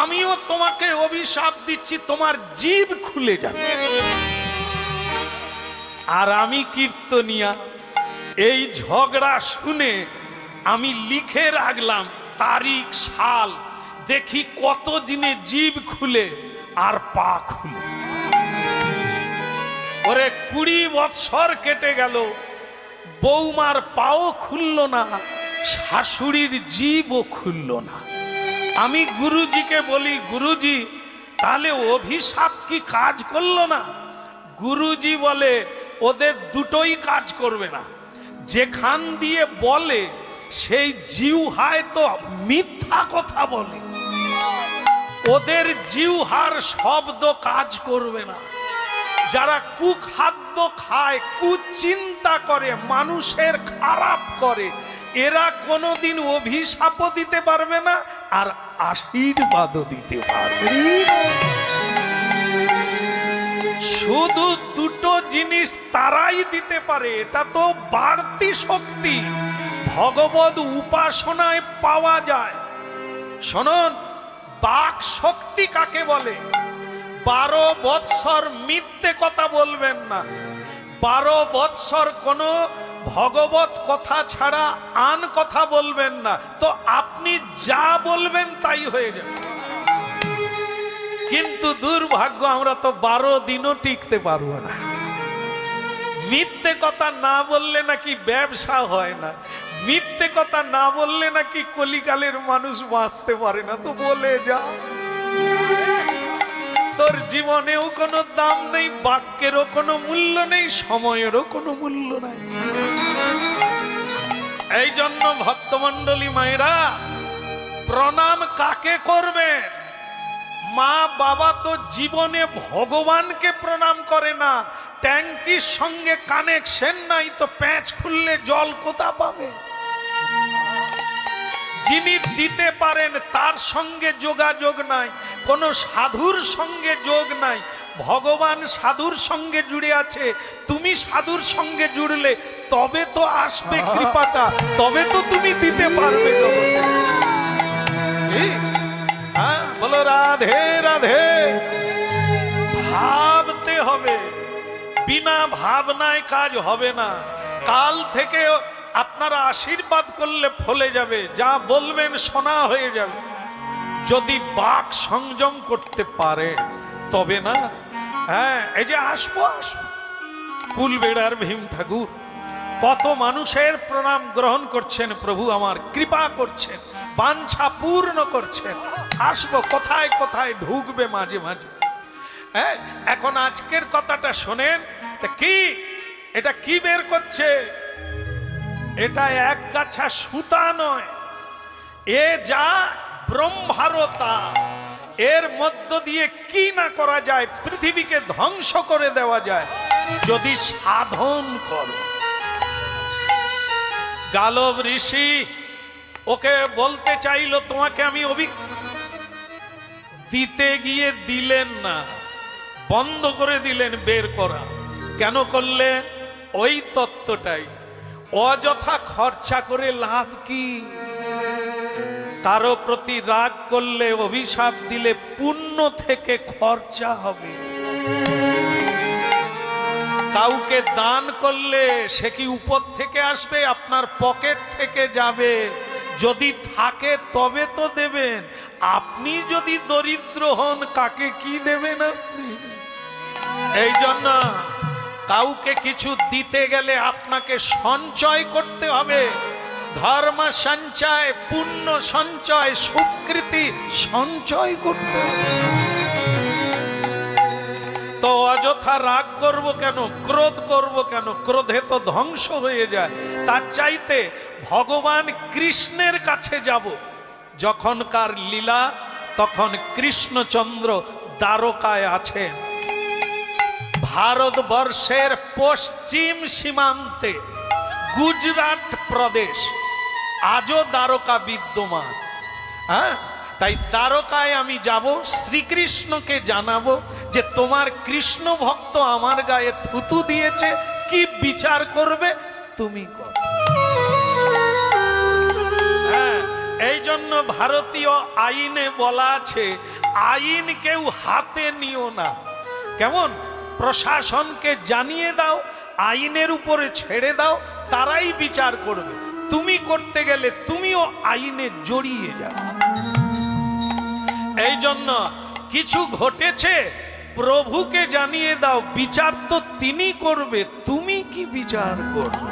আমিও তোমাকে অভিশাপ দিচ্ছি, তোমার জিভ খুলে যাবে। আর আমি কীর্তনিয়া, এই ঝগড়া শুনে আমি লিখে রাখলাম তারিখ সাল, দেখি কত দিনে জিভ খুলে আর পা খুলে। ওরে 20 বৎসর কেটে গেল, বৌমার পাও খুলল না, শাশুড়ির জিভও খুলল না। আমি গুরুজিকে বলি, গুরুজি তাহলে অভিশাপ কি কাজ করলো না? গুরুজি বলে, ওদের দুটোই কাজ করবে না। যেখান দিয়ে বলে সেই জিহ্বায় তো মিথ্যা কথা বলে, ওদের জিহ্বার শব্দ কাজ করবে না। যারা কুখাদ্য খায়, কুচিন্তা করে, মানুষের খারাপ করে, এরা কোনোদিন অভিশাপও দিতে পারবে না, আর আশীর্বাদও দিতে পারবে। শুধু দুটো জিনিস তারাই দিতে পারে, এটা তো বাড়তি শক্তি, ভগবত উপাসনায় পাওয়া যায়। শুনুন, বাক শক্তি কাকে বলে? 12 বৎসর মিথ্যে কথা বলবেন না, 12 বৎসর কোনো ভগবত কথা ছাড়া আন কথা বলবেন না, তো আপনি যা বলবেন তাই হয়ে যাবে। কিন্তু দুর্ভাগ্য, আমরা তো 12 দিনও টিকতে পারবো না। মিথ্যে কথা না বললে নাকি ব্যবসা হয় না, মিথ্যে কথা না বললে নাকি কলিকালের মানুষ বাঁচতে পারে না। তো বলে যা, তোর জীবনেও কোনো দাম নেই, বাক্যেরও কোনো মূল্য নেই, সময়েরও কোনো মূল্য নাই। এই জন্য ভক্তমণ্ডলী মায়েরা, প্রণাম কাকে করবেন? মা বাবা তো জীবনে ভগবানকে প্রণাম করে না, ট্যাঙ্কির সঙ্গে কানেকশন নাই, তো প্যাঁচ খুললে জল কোথা পাবে? যিনি দিতে পারেন তার সঙ্গে যোগাযোগ নাই, কোনো সাধুর সঙ্গে যোগ নাই। ভগবান সাধুর সঙ্গে জুড়ে আছে, তুমি সাধুর সঙ্গে জুড়লে তবে তো আসবে কৃপাটা, তবে তো তুমি দিতে পারবে জগতে। কি? হ্যাঁ, বলো রাধে রাধে। ভাবতে হবে, বিনা ভাবনায় কাজ হবে না। কাল থেকে আপনারা আশীর্বাদ করলে ফলে যাবে, যা বলবেন শোনা হয়ে যাবে। যদি বাক সংযম করতে পারে তবে না। হ্যাঁ, এই যে আসবো কুলবেড়ার ভীম ঠাকুর কত মানুষের প্রণাম গ্রহণ করছেন, প্রভু আমার কৃপা করছেন, বাঞ্ছা পূর্ণ করছেন। আসবো, কোথায় কোথায় ঢুকবে মাঝে মাঝে। হ্যাঁ, এখন আজকের কথাটা শোনেন। কি এটা কি বের করছে? এটা এক গাছা সুতা নয়, এ যা ব্রহ্মারতা। এর মধ্য দিয়ে কি না করা যায়, পৃথিবীকে ধ্বংস করে দেওয়া যায় যদি সাধন করো। গালব ঋষি ওকে বলতে চাইলো তোমাকে আমি দিতে গিয়ে দিলেন না, বন্ধ করে দিলেন বের করা। কেন করলেন? ওই তত্ত্বটাই, অযথা খরচা করে লাভ কি? কারো প্রতি রাগ করলে, অভিশাপ দিলে পুণ্য থেকে খরচা হবে। কাউকে দান করলে সে কি উপর থেকে আসবে? আপনার পকেট থেকে যাবে। যদি থাকে তবে তো দেবেন। আপনি যদি দরিদ্র হন, কাকে কি দেবেন আপনি? এই জন্য কাউকে কিছু দিতে গেলে আপনাকে সঞ্চয় করতে হবে। ধর্ম সঞ্চয়, পুণ্য সঞ্চয়, সুকৃতি সঞ্চয় করতে হবে। তো অযথা রাগ করব কেন, ক্রোধ করব কেন? ক্রোধে তো ধ্বংস হয়ে যায়। তার চাইতে ভগবান কৃষ্ণের কাছে যাব। যখনকার লীলা, তখন কৃষ্ণচন্দ্র দ্বারকায় আছেন। ভারতবর্ষের পশ্চিম সীমান্তে গুজরাট প্রদেশ আজও দ্বারকা বিদ্যমান। হ্যাঁ, তাই দ্বারকায় আমি যাব, শ্রীকৃষ্ণকে জানাবো যে তোমার কৃষ্ণ ভক্ত আমার গায়ে থুতু দিয়েছে, কি বিচার করবে তুমি কর। হ্যাঁ, এই জন্য ভারতীয় আইনে বলা আছে, আইন কেউ হাতে নিও না। কেমন? প্রশাসনকে জানিয়ে দাও, আইনের উপরে ছেড়ে দাও, তারাই বিচার করবে। তুমি করতে গেলে তুমিও আইনে জড়িয়ে যাবে। এই জন্য কিছু ঘটেছে, প্রভুকে জানিয়ে দাও, বিচার তো তিনি করবে, তুমি কি বিচার করবে?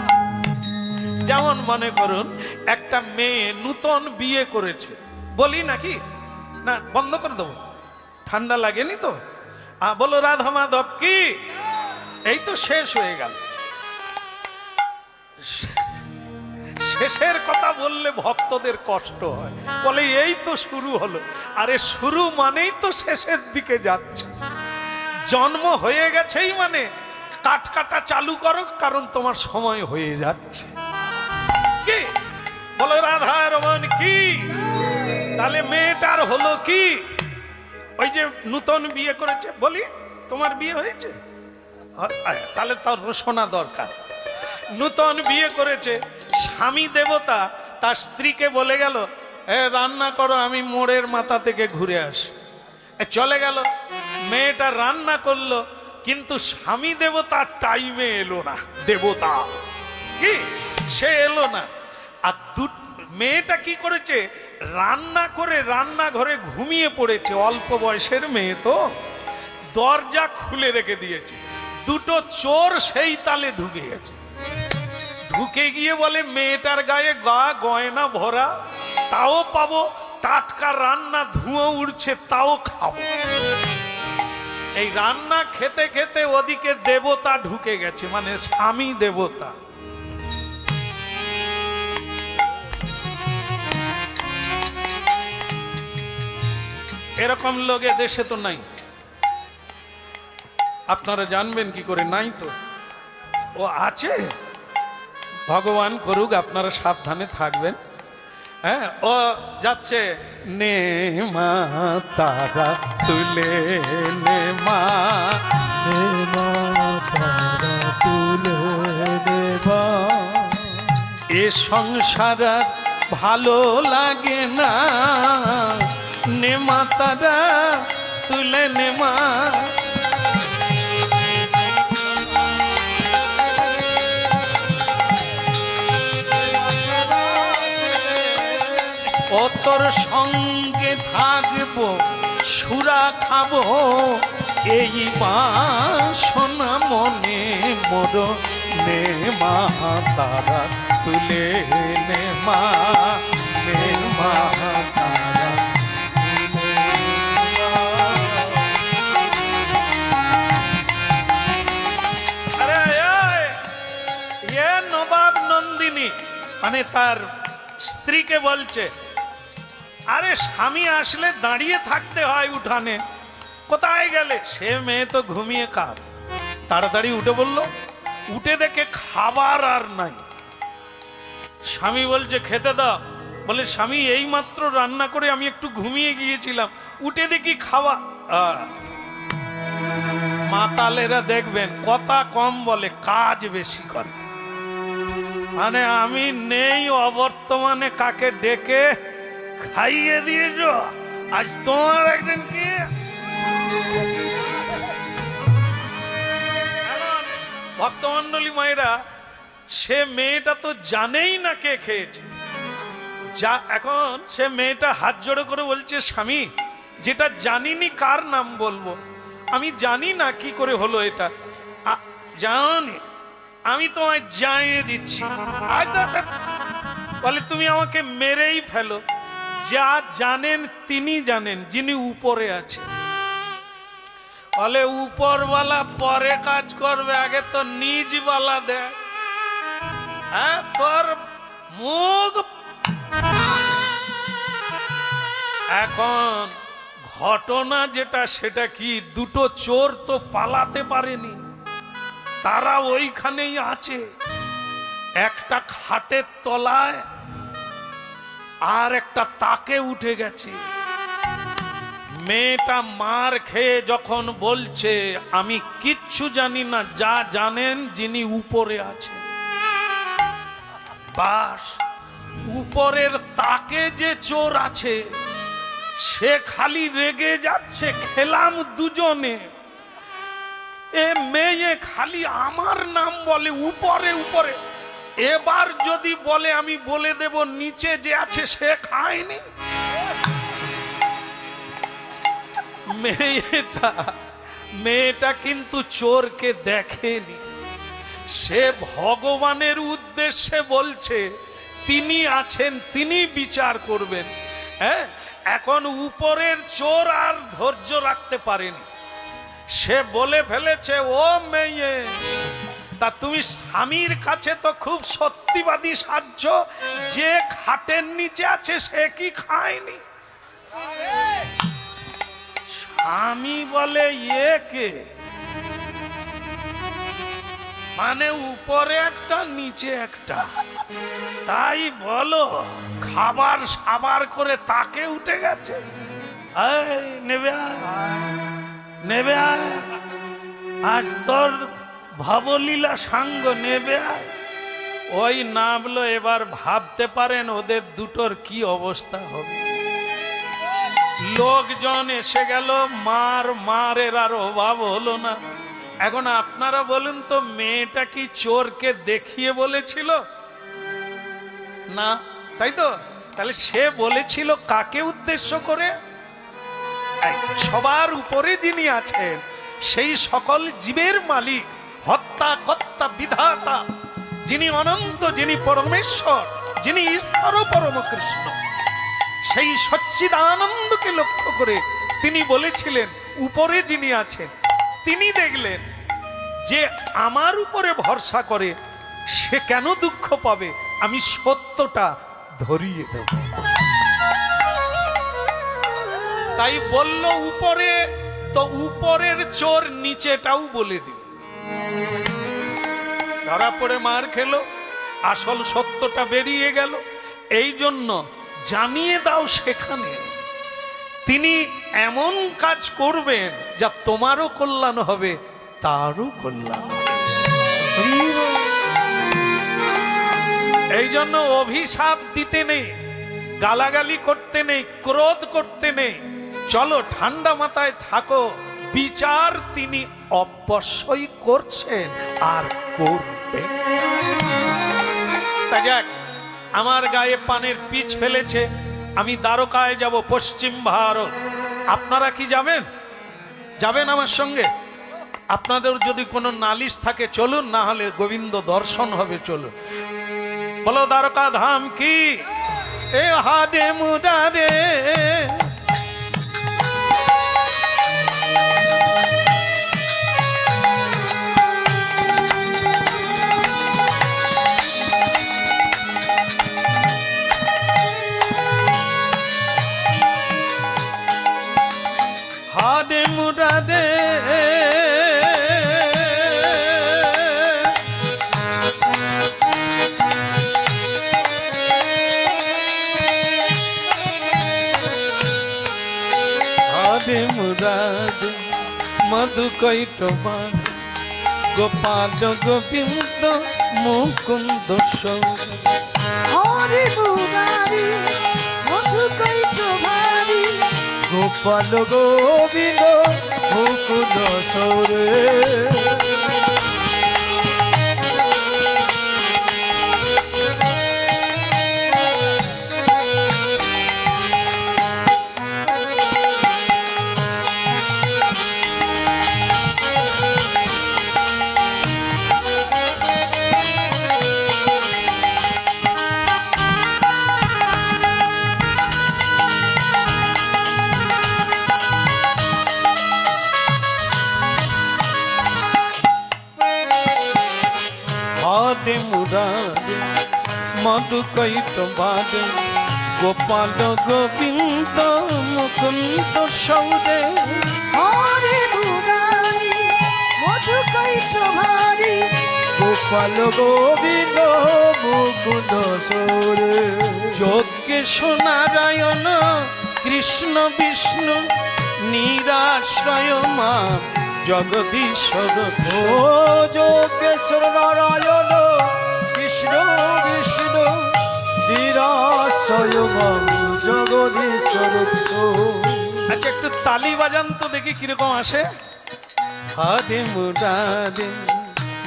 যেমন মনে করুন, একটা মেয়ে নূতন বিয়ে করেছে, বলি নাকি না? বন্ধ করে দেবো, ঠান্ডা লাগেনি তো? বলো রাধা মাধব কি? এই তো শেষ হয়ে গেল। শেষের কথা বললে ভক্তদের কষ্ট হয়, বলে এই তো শুরু হলো। আরে শুরু মানেই তো শেষের দিকে যাচ্ছে। জন্ম হয়ে গেছেই মানে কাট কাটা চালু করো, কারণ তোমার সময় হয়ে যাচ্ছে। কি বলো রাধা রমন কি? তাহলে মেয়েটার হলো কি? ওই যে নূতন বিয়ে করেছে, বলি তোমার বিয়ে হয়েছে? তাহলে তার শোনা দরকার। নূতন বিয়ে করেছে, স্বামী দেবতা তার স্ত্রীকে বলে গেল, রান্না করো, আমি মোড়ের মাথা থেকে ঘুরে আসি। চলে গেল, মেয়েটা রান্না করলো, কিন্তু স্বামী দেবতা টাইমে এলো না। দেবতা কি, সে এলো না। আর মেয়েটা কি করেছে? রান্না করে রান্নাঘরে ঘুমিয়ে পড়েছে। অল্প বয়সের মেয়ে তো, দরজা খুলে রেখে দিয়েছে। দুটো চোর সেই তালে ঢুকে গেছে। ঢুকে গিয়ে বলে, মেয়েটার গায়ে গয়না ভরা, তাও পাবো, টাটকা রান্না, ধুঁয়ো উঠছে, তাও খাবো। এই রান্না খেতে খেতে ওদিকে দেবতা ঢুকে গেছে, মানে স্বামী দেবতা। এরকম লোক দেশে তো নাই। আপনারা জানবেন কি করে? নাই তো, ও আছে। ভগবান করুক, আপনারা সাবধানে থাকবেন। হ্যাঁ, ও যাচ্ছে নে মা তারা তুলে নে মা, নে মা তারা তুলে নেবা, এ সংসার আর ভালো লাগে না, নে মা তারা তুলে নে মা। ও তোর সঙ্গে থাকবো সুরা খাবো এই বাসনা মনে মোর, নে মা তারা তুলে নে মা, নে মা তারা তুলে নে মা। আরে এ নবাব নন্দিনী মানে তার স্ত্রীকে বলছে, আরে স্বামী আসলে দাঁড়িয়ে থাকতে হয় উঠানে, কোথায় গেলে? সে মেয়ে তো ঘুমিয়ে কাঁদ। তাড়াতাড়ি উঠে বলল, উঠে দেখে খাবার আর নাই। স্বামী বলছে খেতে দাও, বলে স্বামী এই মাত্র রান্না করে আমি একটু ঘুমিয়ে গিয়েছিলাম, উঠে দেখি খাওয়া। মাতালেরা দেখবেন কথা কম বলে কাজ বেশি করে। মানে আমি নেই অবর্তমানে কাকে ডেকে খাইয়ে দিয়েছ, আজ তোমার একদিন কি? ভক্তমন্ডলী মায়েরা, সে মেয়েটা তো জানেই না কে খেয়েছে। যা এখন সে মেয়েটা হাত জোড়ো করে বলছে, স্বামী যেটা জানিনি কার নাম বলবো, আমি জানি না কি করে হলো এটা, জানি আমি তোমায় জানিয়ে দিচ্ছি। বলে তুমি আমাকে মেরেই ফেলো, যা জানেন তিনি জানেন, যিনি উপরে আছেন। বলে উপরওয়ালা পরে কাজ করবে, আগে তো নিজওয়ালা দেখ। হ্যাঁ, তোর মুখ। এখন ঘটনা যেটা সেটা কি, দুটো চোর তো পালাতে পারেনি, তারা ওইখানেই আছে, একটা খাটের তলায় আর একটা তাকে উঠে গেছে। মেয়েটা মার খেয়ে যখন বলছে আমি কিচ্ছু জানি না, যা জানেন যিনি উপরে আছেন। বাস, উপরের তাকে যে চোর আছে সে খালি রেগে যাচ্ছে, খেলাম দুজনে, এ মেয়ে খালি আমার নাম বলে উপরে উপরে, এবার যদি বলে আমি বলে দেব নিচে যে আছে সে খায়নি। মেয়েটা কিন্তু চোরকে দেখেনি, সে ভগবানের উদ্দেশ্যে বলছে তিনি আছেন, তিনি বিচার করবেন। হ্যাঁ, এখন উপরের চোর আর ধৈর্য রাখতে পারেনি, সে বলে ফেলেছে, ও মেয়ে তা তুমি স্বামীর কাছে তো খুব সত্যিবাদী সাজছ, যে খাটের নিচে আছে সে কি খায়নি? স্বামী বলে একে, মানে উপরে একটা নিচে একটা, তাই বলো খাবার সাবার করে তাকে উঠে গেছে। নেবে নেবে আজ তোর ভবলীলা সাঙ্গ নেবে। ওই নামলো, এবার ভাবতে পারেন ওদের দুটোর কি অবস্থা হবে। লোকজন এসে গেল, মারের আর অভাব হলো না। এখন আপনারা বলুন তো, মেয়েটা কি চোরকে দেখিয়ে বলেছিল? না, তাই তো? তাহলে সে বলেছিল কাকে উদ্দেশ্য করে? সবার উপরে যিনি আছেন, সেই সকল জীবের মালিক, হত্যা কর্তা বিধাতা, যিনি অনন্ত, যিনি পরমেশ্বর, যিনি ঈশ্বর পরম কৃষ্ণ, সেই সচ্চিদানন্দকে লক্ষ্য করে তিনি বলেছিলেন উপরে যিনি আছেন। তিনি দেখলেন যে আমার উপরে ভরসা করে সে কেন দুঃখ পাবে, আমি সত্যটা ধরিয়ে দেব। তাই বলল উপরে, তো উপরের চোর নিচেটাও বলে দিল। ধরা পড়ে মার খেলো, আসল সত্যটা বেরিয়ে গেল। এই জন্য জানিয়ে দাও সেখানে তিনি এমন কাজ করবেন যা তোমারও কল্যাণ হবে, তারও কল্যাণ হবে। এই জন্য অভিশাপ দিতে নেই, গালাগালি করতে নেই, ক্রোধ করতে নেই। চলো ঠান্ডা মাথায় থাকো, বিচার তিনি অবশ্যই করছেন আর করবেন। তা যাক, আমার গায়ে পানের পিচ ফেলেছে, আমি দ্বারকায় যাব, পশ্চিম ভারত। আপনারা কি যাবেন? যাবেন আমার সঙ্গে? আপনাদের যদি কোনো নালিশ থাকে চলুন, না হলে গোবিন্দ দর্শন হবে, চলুন। বলো দ্বারকা ধাম কি, এ হাডে মুডারে। হাডে মুডারে মুরাদ মধু কৈটবান গোপাল গোবিন্দ মুকুন্দ হরি মুরারি মধু কৈটভারি গোপাল গোবিন্দ মুকুন্দ সৌরে। হাডে মুরারে মধু কৈটবারে গোপাল গোবিন্দ মুকুন্দ সৌরে। হরি মুরারি মধু কৈটভারি গোপাল গোবিন্দ মুকুন্দ সৌরে। যজ্ঞেশ নারায়ণ কৃষ্ণ বিষ্ণু নিরাশ্রয় মা জগদীশ্বর। ও যোগেশ্বর নারায়ণ কৃষ্ণ বিষ্ণু নিরাশ্রয় জগদীশ্বর। আচ্ছা একটু তালি বাজান তো দেখি কিরকম আসে। হাডে মুরারে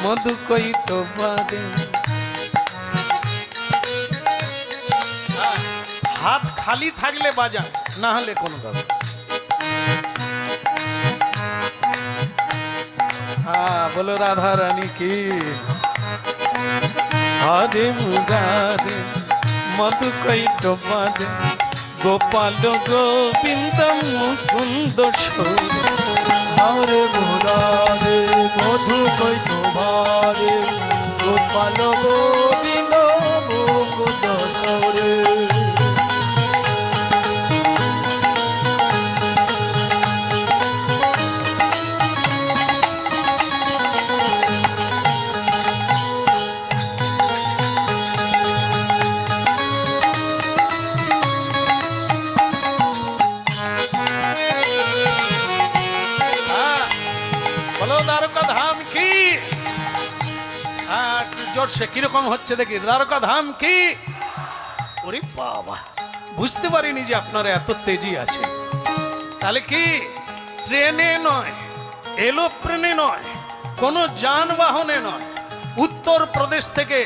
মধু কৈটবারে। হাত খালি থাকলে বাজান, না হলে কোনো ব্যাপার। হ্যাঁ বলো রাধা রানী কি। হাডে মুরারে মধু কৈটবারে গোপাল গোবিন্দ মুকুন্দ সৌরে। হরে মুরারে মধু কৈটভারে গোপাল গোবিন্দ মুকুন্দ সৌরে। বলো দ্বারকা ধাম কি। একটু জোরসে কিরকম হচ্ছে দেখি। দ্বারকা ধাম কি। ওরে বাবা, বুঝতে পারিনি যে আপনারা এত তেজি আছে। তাহলে কি ট্রেনে নয়, এলোপ্লেনে নয়, কোনো যানবাহনে নয়, উত্তর প্রদেশ থেকে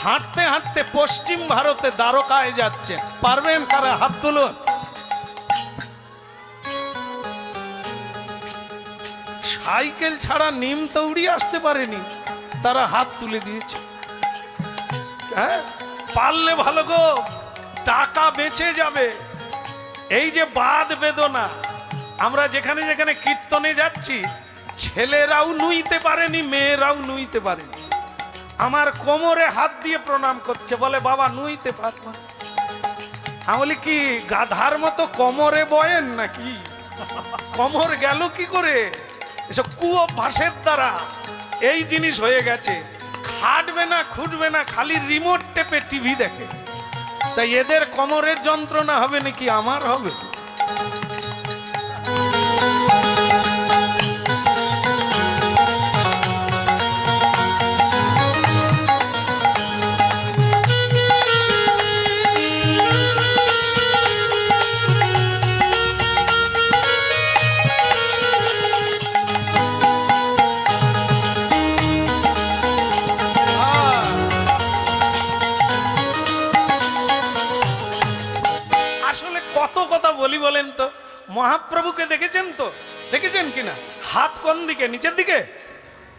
হাঁটতে হাঁটতে পশ্চিম ভারতে দ্বারকায় যাচ্ছেন। পারবেন কারা? হাত তুলুন। সাইকেল ছাড়া নিম তৌড়ি আসতে পারেনি, তারা হাত তুলে দিয়েছে। হ্যাঁ পারলে ভালো গো, টাকা বেঁচে যাবে। এই যে বাদ বেদনা, আমরা যেখানে যেখানে কীর্তনে যাচ্ছি, ছেলেরাও নুইতে পারেনি, মেয়েরাও নুইতে পারেনি। আমার কোমরে হাত দিয়ে প্রণাম করছে, বলে বাবা নুইতে পারবো। আমি বলি কি গাধার মতো কোমরে বয়েন নাকি? কোমর গেল কি করে? এসব কুঅভ্যাসের দ্বারা এই জিনিস হয়ে গেছে। খাটবে না, খুঁটবে না, খালি রিমোট টেপে টিভি দেখে। তাই এদের কোমরের যন্ত্রণা হবে নাকি আমার হবে? আসলে কত কথা বলি বলেন তো? মহাপ্রভুকে দেখেছেন তো? দেখেছেন কিনা? হাত কোন দিকে? নিচের দিকে,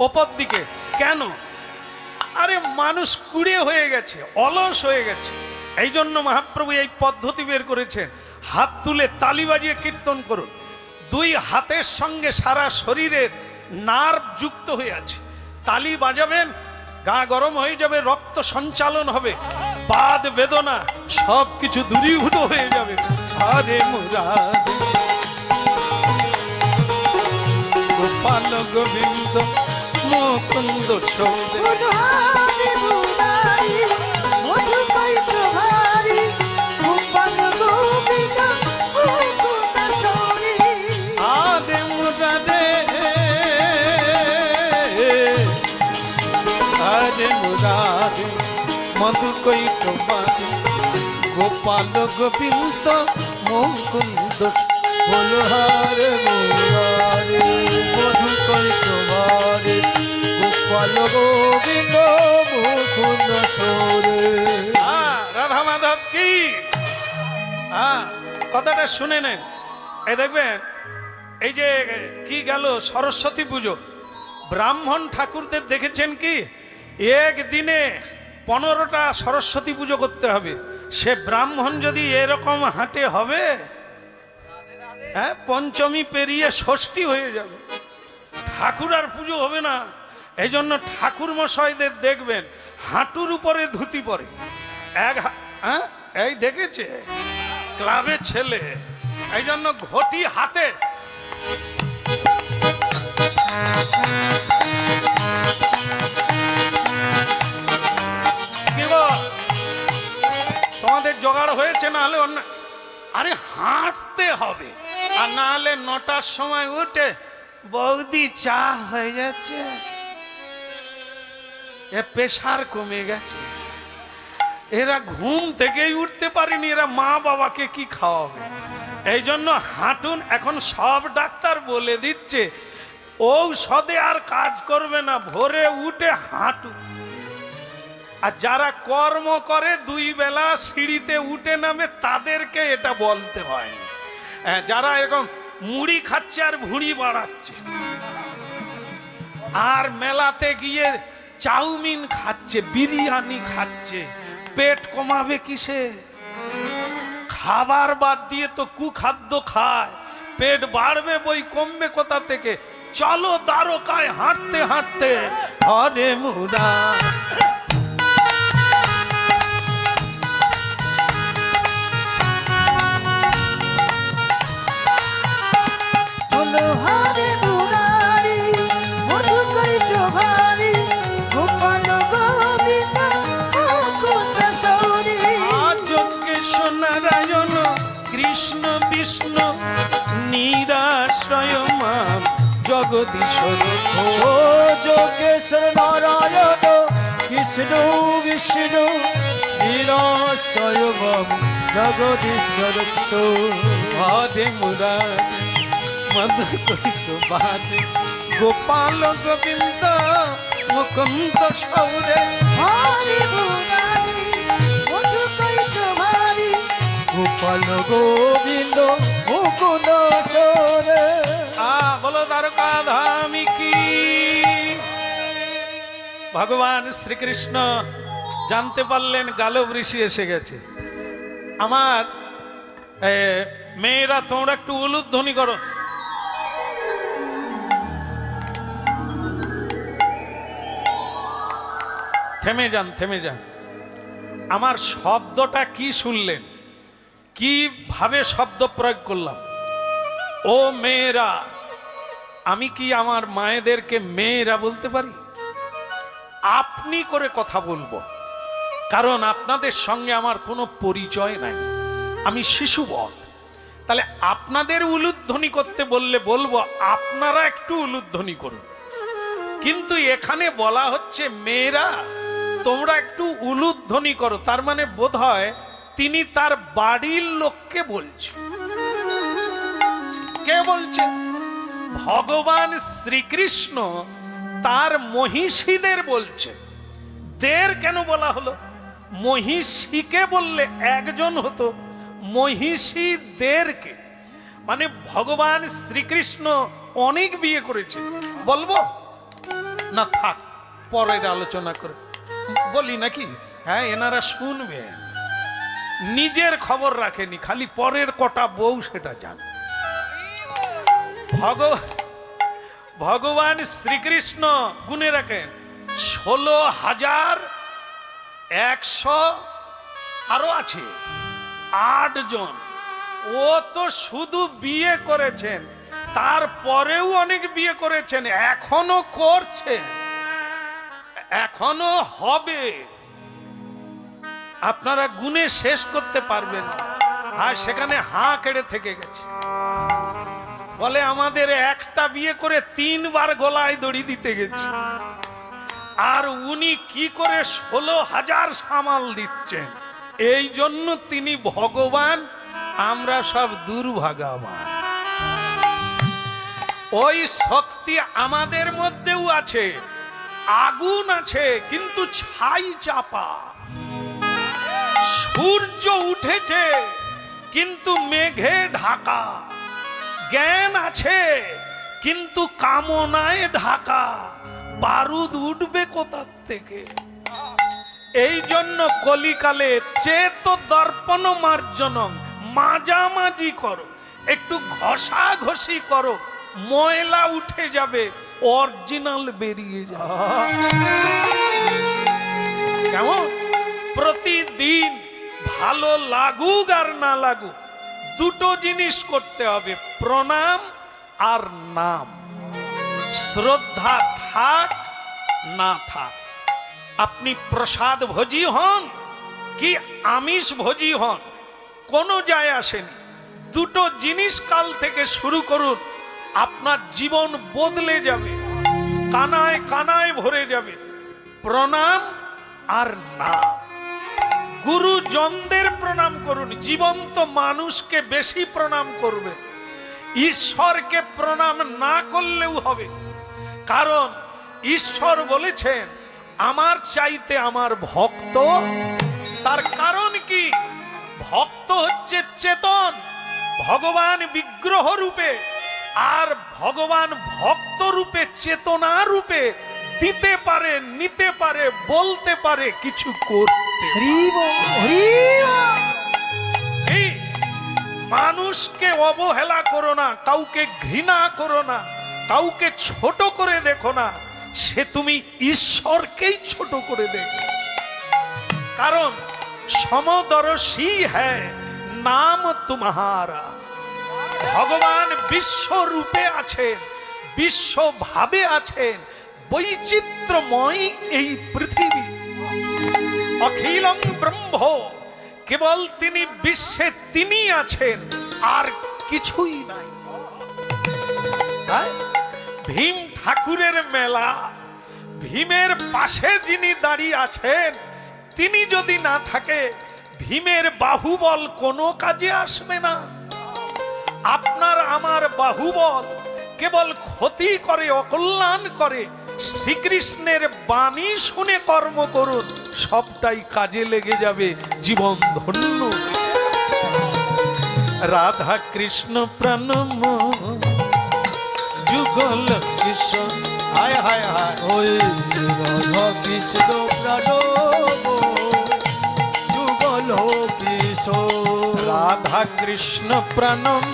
ওপর দিকে? কেন? আরে মানুষ কুড়ে হয়ে গেছে, অলস হয়ে গেছে। এই জন্য মহাপ্রভু এই পদ্ধতি বের করেছেন, হাত তুলে তালি বাজিয়ে কীর্তন করুন। দুই হাতের সঙ্গে সারা শরীরের নার্ভ যুক্ত হয়ে আছে। তালি বাজাবেন, গা গরম হয়ে যাবে, রক্ত সঞ্চালন হবে, বাদ বেদনা সব কিছু দূরীভূত হয়ে যাবে। আরে মুরাদ গোপাল গোবিন্দ মুকুন্দ সৌদে। মধুহারি মুরারি মধু কৈতভারি গোপাল গোবিন্দ মুকুন্দ সৌরি। আরে মুরাদে, আরে মুরাদে মধু কৈতভারি গোপাল গোবিন্দ মুকুন্দ। বলহারে মুরারে মধু কৈতভারে গোপাল গোবিন্দ মুকুন্দ সৌরে। রাধা মাধব কি কথাটা শুনে নেন। এই দেখবেন, এই যে কি গেল সরস্বতী পুজো, ব্রাহ্মণ ঠাকুরদের দেখেছেন কি একদিনে 15টা সরস্বতী পুজো করতে হবে। সে ব্রাহ্মণ যদি এরকম হাটে হবে, হ্যাঁ, পঞ্চমী পেরিয়ে ষষ্ঠী হয়ে যাবে, ঠাকুর আর পুজো হবে না। এই জন্য ঠাকুর মশাইদের দেখবেন হাঁটুর উপরে ধুতি পরে। এই দেখেছে ক্লাবের ছেলে, এই জন্য ঘটি হাতে। কি গো, তোমাদের জোগাড় হয়েছে? না হলে অন্য, আরে হাঁটতে হবে। আর না হলে 9টার সময় উঠে বৌদি চা হয়ে যাচ্ছে, এ প্রেশার কমে গেছে। এরা ঘুম থেকেই উঠতে পারেনি, এরা মা বাবাকে কি খাওয়াবে? এই জন্য হাঁটুন। এখন সব ডাক্তার বলে দিচ্ছে ঔষধে আর কাজ করবে না, ভোরে উঠে হাঁটুন। আর যারা কর্ম করে 2 বেলা সিঁড়িতে উঠে নামে তাদেরকে এটা বলতে হয়। যারা এরকম মুড়ি খাচ্ছে আর ভুঁড়ি বাড়াচ্ছে, আর মেলাতে গিয়ে চাউমিন খাচ্ছে, বিরিয়ানি খাচ্ছে, পেট কমাবে কিসে? খাবার বাদ দিয়ে তো কুখাদ্য খায়, পেট বাড়বে বই কমবে কোথা থেকে? চলো দ্বারকায় হাঁটতে হাঁটতে। হরে মুরা মনোহরে মুরারি মধু কৈতভারি গোপাল গোবিন্দ মুকুন্দ সৌরি। যজ্ঞেশ্বর নারায়ণ কৃষ্ণ বিষ্ণু নিরাশ্রয় মাম জগদীশ্বর। ও যোগেশ্বর নারায়ণ কৃষ্ণ বিষ্ণু নিরাশ্রয় মাম জগদীশ্বর। হরে মুরারি মধু কৈতভারি গোপাল গোবিন্দ মুকুন্দ সৌরে। হরে মুরারি মধু কৈতভারি গোপাল গোবিন্দ মুকুন্দ সৌরে। বলো দ্বারকা ধামি কি। ভগবান শ্রীকৃষ্ণ জানতে পারলেন গালব ঋষি এসে গেছে। আমার মেয়েরা তোমরা একটু উলুধ্বনি করো। থেমে যান, থেমে যান। আমার শব্দটা কি শুনলেন? কিভাবে শব্দ প্রয়োগ করলাম? ও মেয়েরা। আমি কি আমার মায়েদেরকে মেয়েরা বলতে পারি? আপনি করে কথা বলবো। কারণ আপনাদের সঙ্গে আমার কোনো পরিচয় নাই, আমি শিশুবৎ। তাহলে আপনাদের উলুধ্বনি করতে বললে বলবো আপনারা একটু উলুধ্বনি করুন, কিন্তু এখানে বলা হচ্ছে মেয়েরা তোমরা একটু উলুধ্বনি করো, তার মানে বোধহয় তিনি তার বাড়ির লোককে বলছে। কে বলছে? ভগবান শ্রীকৃষ্ণ তার মহিষীদের বলছে। দের কেন বলা হলো? মহিষীকে বললে একজন হতো, মহিষীদেরকে মানে ভগবান শ্রীকৃষ্ণ অনেক বিয়ে করেছে। বলবো না, থাক, পরের আলোচনা করে বলি নাকি? হ্যাঁ, এনারা শুনবে, নিজের খবর রাখেনি, খালি পরের কটা বউ সেটা জান। ভগবান শ্রীকৃষ্ণ গুনে রাখেন 16,100, আরো আছে 8 জন। ও তো শুধু বিয়ে করেছেন, তারপরেও অনেক বিয়ে করেছেন, এখনো করছেন, এখনো হবে। আপনারা গুনে শেষ করতে পারবেন না। আর সেখানে হাঁ কেড়ে থেকে গেছে। বলে আমাদের একটা বিয়ে করে 3 বার গলায় দড়ি দিতে গেছে, আর উনি কি করে 16,000 সামাল দিচ্ছেন। এই জন্য তিনি ভগবান, আমরা সব দুর্ভাগাবান। ওই শক্তি আমাদের মধ্যেও আছে, আগুন আছে, কিন্তু ছাই চাপা। সূর্য উঠেছে কিন্তু মেঘে ঢাকা। জ্ঞান আছে কিন্তু কামনায় ঢাকা। বারুদ উঠবে কোথার থেকে? এই জন্য কলিকালে চেত দর্পণ মার্জনম, মাঝামাঝি করো, একটু ঘষাঘষি করো, ময়লা উঠে যাবে, অরিজিনাল বেরিয়ে যাবে। কেমন? প্রতিদিন ভালো লাগুক আর না লাগুক, দুটো জিনিস করতে হবে, প্রণাম আর নাম। শ্রদ্ধা থাক না থাক, আপনি প্রসাদ ভোজি হন কি আমিষ ভোজি হন, কোনো যায় আসেনি। দুটো জিনিস কাল থেকে শুরু করুন, আপনার জীবন বদলে যাবে, কানায় কানায় ভরে যাবে। প্রণাম আর নাম। গুরুজনদের প্রণাম করুন, জীবন্ত মানুষকে বেশি প্রণাম করবে। ঈশ্বরকে প্রণাম না করলেও হবে, কারণ ঈশ্বর বলেছেন আমার চাইতে আমার ভক্ত। তার কারণ কি? ভক্ত হচ্ছে চেতন, ভগবান বিগ্রহ রূপে, আর ভগবান ভক্ত রূপে, চেতনা রূপে দিতে পারে, নিতে পারে, বলতে পারে, কিছু করতে। এই মানুষকে অবহেলা করো না, কাউকে ঘৃণা করো না, কাউকে ছোট করে দেখো না, সে তুমি ঈশ্বরকেই ছোট করে দেখো। কারণ সমদর্শী হ্যায় নাম তোমারা। ভগবান বিশ্ব রূপে আছেন, বিশ্ব ভাবে আছেন, বৈচিত্র্যময় এই পৃথিবী। অখিলং ব্রহ্ম, কেবল তিনি বিশ্বে তিনি আছেন, আর কিছুই নাই। ভীম ঠাকুরের মেলা, ভীমের পাশে যিনি দাঁড়িয়ে আছেন, তিনি যদি না থাকে, ভীমের বাহুবল কোনো কাজে আসবে না। আপনার আমার বাহুবল কেবল ক্ষতি করে, অকল্যাণ করে। শ্রীকৃষ্ণের বাণী শুনে কর্ম করুন, সবটাই কাজে লেগে যাবে, জীবন ধন্য। রাধা কৃষ্ণ প্রণম যুগল কৃষ্ণ, হায় হায় হায়, ওই রাধা কৃষ্ণ প্রণম যুগল কিশোর। রাধা কৃষ্ণ প্রণম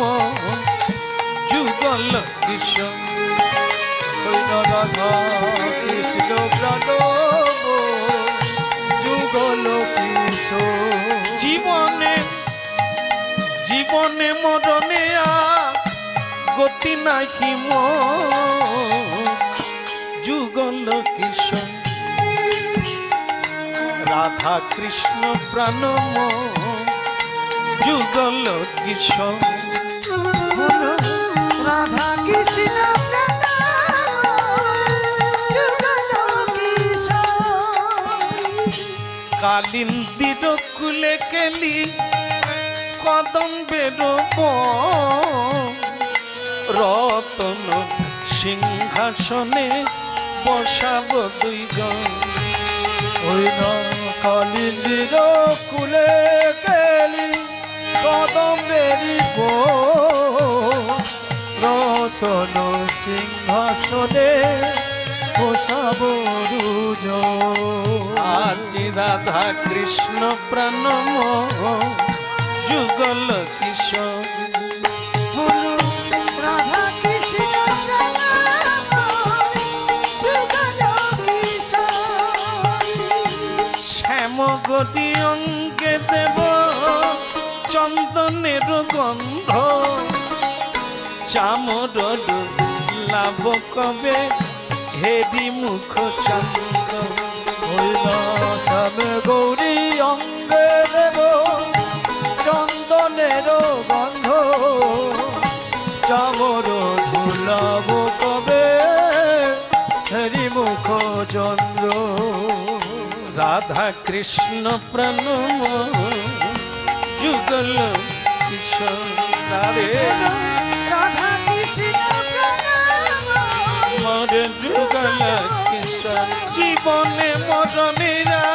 যুগল কৃষ্ণ, ওই রাধা কৃষ্ণ প্রণম যুগল কিশোর। জীবনে জীবনে মরণে গতি নাহি যুগল কৃষ্ণ। রাধা রাধা কৃষ্ণ প্রাণম যুগল কিশোর হলো রাধা কৃষ্ণ কালিন্দির কুলে কেলি কদম্বের রতন সিংহাসনে বসাব দুইজন। ওই না কালিন্দির কুলে কেলি কদম্বেরি রতন সিংহাসনে বসাব দুজন। আজি রাধা কৃষ্ণ প্রাণম যুগল কিশোর হলো রাধা কৃষ্ণ শ্যাম গতি অঙ্গে দেব চন্দনের গন্ধ চামর লাভ কবে হেরি মুখ চন্দ। ওই না শ্যামে গৌরী অঙ্গে দেব চন্দনের গন্ধ চামর ধুলাব কবে হেরি মুখ চন্দ্র। রাধা কৃষ্ণ প্রাণম যুগল কিশোর রে রাধা কৃষ্ণ মর যুগল কিশোর জীবনে মরণেরা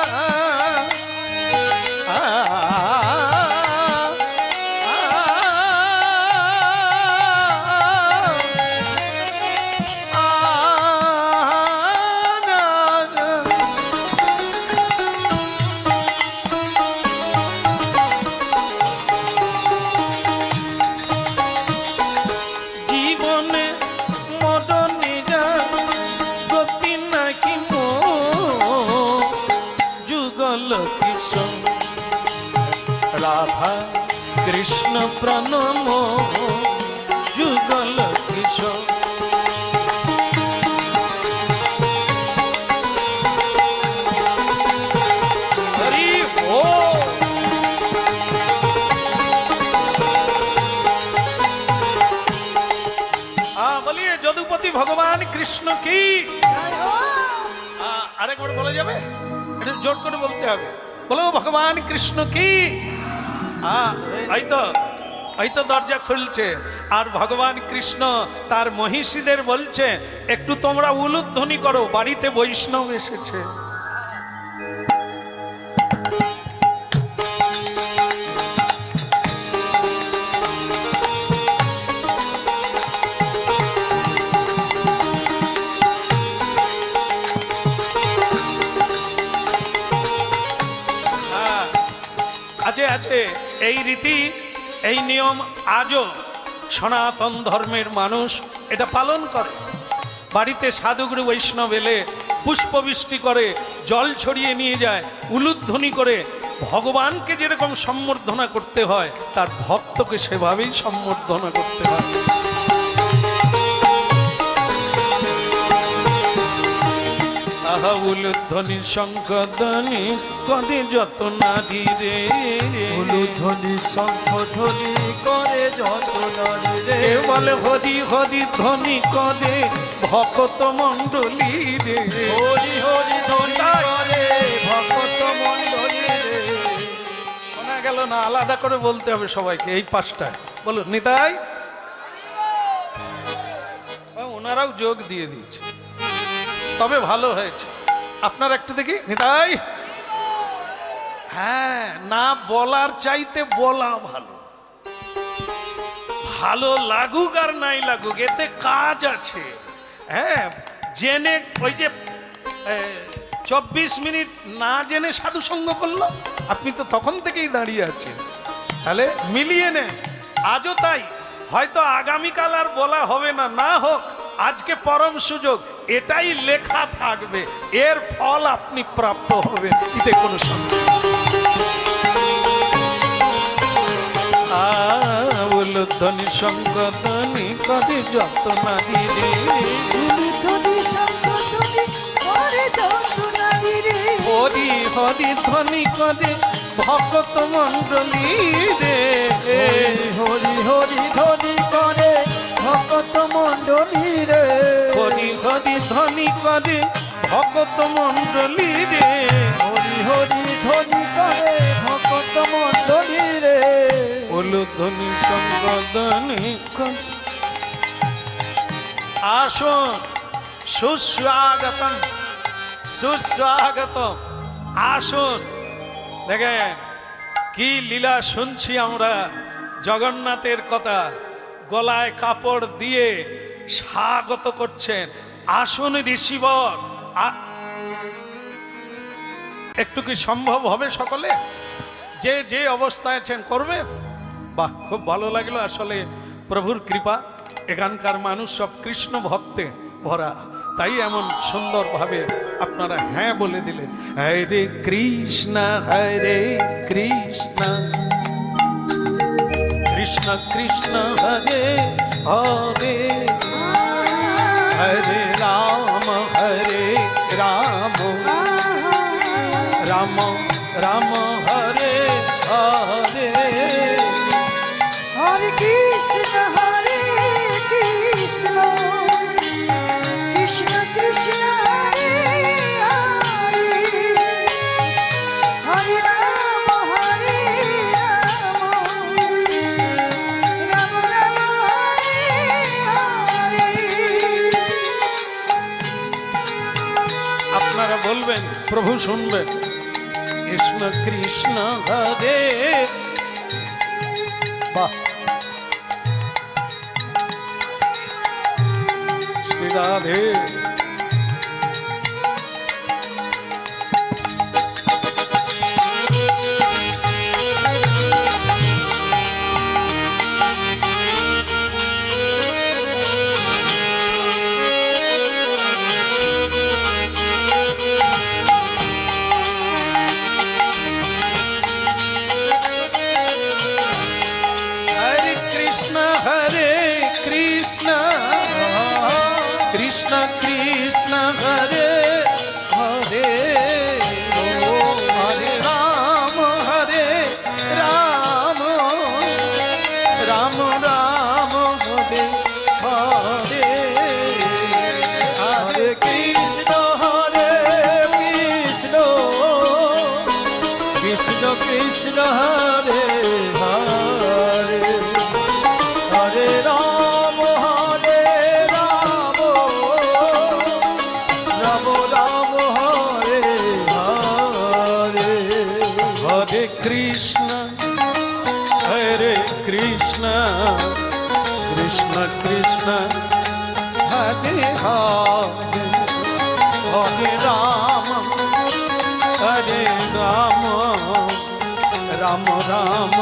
জীবনে মরণেরা গতি নাকি যুগল কিশোর রাধা কৃষ্ণ প্রণম যুগল কিশোর। হরি बोल। बोलिए যদুপতি ভগবান কৃষ্ণ কি। আরেকবার বলা যাবে, এটা জোর করে বলতে হবে, বলো ভগবান কৃষ্ণ কি। এই তো দরজা খুলছে আর ভগবান কৃষ্ণ তার মহিষীদের বলছে একটু তোমরা উলুধ্বনি করো, বাড়িতে বৈষ্ণব এসেছে। আছে আছে এই রীতি এই নিয়ম আজও সনাতন ধর্মের মানুষ এটা পালন করে। বাড়িতে সাধুগুরু বৈষ্ণব এলে পুষ্পবৃষ্টি করে, জল ছড়িয়ে নিয়ে যায়, উলুধ্বনি করে ভগবানকে যেরকম সম্বর্ধনা করতে হয় তার ভক্তকে সেভাবেই সম্বর্ধনা করতে হয়। আহা উলুধ্বনি শঙ্খধ্বনি কদে যত নারী রে, উলুধ্বনি শঙ্খধ্বনি করে যত নারী রে, এ বলে হরি হরি ধ্বনি কদে ভকত মণ্ডলী রে। হরি হরি ধ্বনি করে ভক্ত মণ্ডলী রে। শোনা গেল না, আলাদা করে বলতে হবে সবাইকে। এই পাঁচটায় বলো নিতাই, ওনারাও যোগ দিয়ে দিয়েছে, তবে ভালো হয়েছে। আপনার একটু দেখি নিতাই। হ্যাঁ, না বলার চাইতে বলা ভালো, ভালো লাগুক আর নাই লাগুক, এতে কাজ আছে। হ্যাঁ, জেনে ওই যে 24 মিনিট না জেনে সাধু সঙ্গ করলো, আপনি তো তখন থেকেই দাঁড়িয়ে আছেন, তাহলে মিলিয়ে নেন। আজও তাই, হয়তো আগামীকাল আর বলা হবে না, না হোক আজকে পরম সুযোগ, এটাই লেখা থাকবে, এর ফল আপনি প্রাপ্ত হবেন, এতে কোনো সন্দেহ। উলুধ্বনি শঙ্খধ্বনি কদে যত নারী রে, উলুধ্বনি শঙ্খধ্বনি করে যত নারী রে, হরি হরি ধ্বনি করে ভক্ত মণ্ডলী রে, হরি হরি ধ্বনি করে ভক্ত মণ্ডলী রে, হরি হরি ধ্বনি করে ভক্ত মণ্ডলী রে, হরি হরি ধ্বনি করে ভক্ত মণ্ডলী রে, ওলো ধ্বনি সংগদনে আসুন, সুস্বাগতম সুস্বাগতম, আসুন। দেখেন কি লীলা শুনছি আমরা, জগন্নাথের কথা গলায় কাপড় দিয়ে স্বাগত করছেন। আসুন ঋষিবর। একটু কি সম্ভব হবে সকলে, যে যে অবস্থায় আছেন করবে? বাহ, খুব ভালো লাগলো। আসলে প্রভুর কৃপা, এখানকার মানুষ সব কৃষ্ণ ভক্তে ভরা, তাই এমন সুন্দরভাবে আপনারা হ্যাঁ বলে দিলেন। হরে কৃষ্ণ হরে কৃষ্ণ কৃষ্ণ কৃষ্ণ হরে হরে, হরে রাম রাম রাম হরে হরে, হরে কৃষ্ণ কৃষ্ণ কৃষ্ণ হরে হরে, হরে রাম রাম রাম হরে হরে। আপনারা বলবেন, প্রভু শুনবেন। কৃষ্ণ কৃষ্ণ হরে, বাহ, শ্রী রাধে। হরে কৃষ্ণ কৃষ্ণ কৃষ্ণ হরে হরে, ও হরে রাম রাম রাম হরে হরে, হরে কৃষ্ণ কৃষ্ণ কৃষ্ণ কৃষ্ণ হরে হরে, হরে রাম রাম রাম হরে হরে, হরে কৃষ্ণ কৃষ্ণ কৃষ্ণ হরে হরে, হরে রাম রাম রাম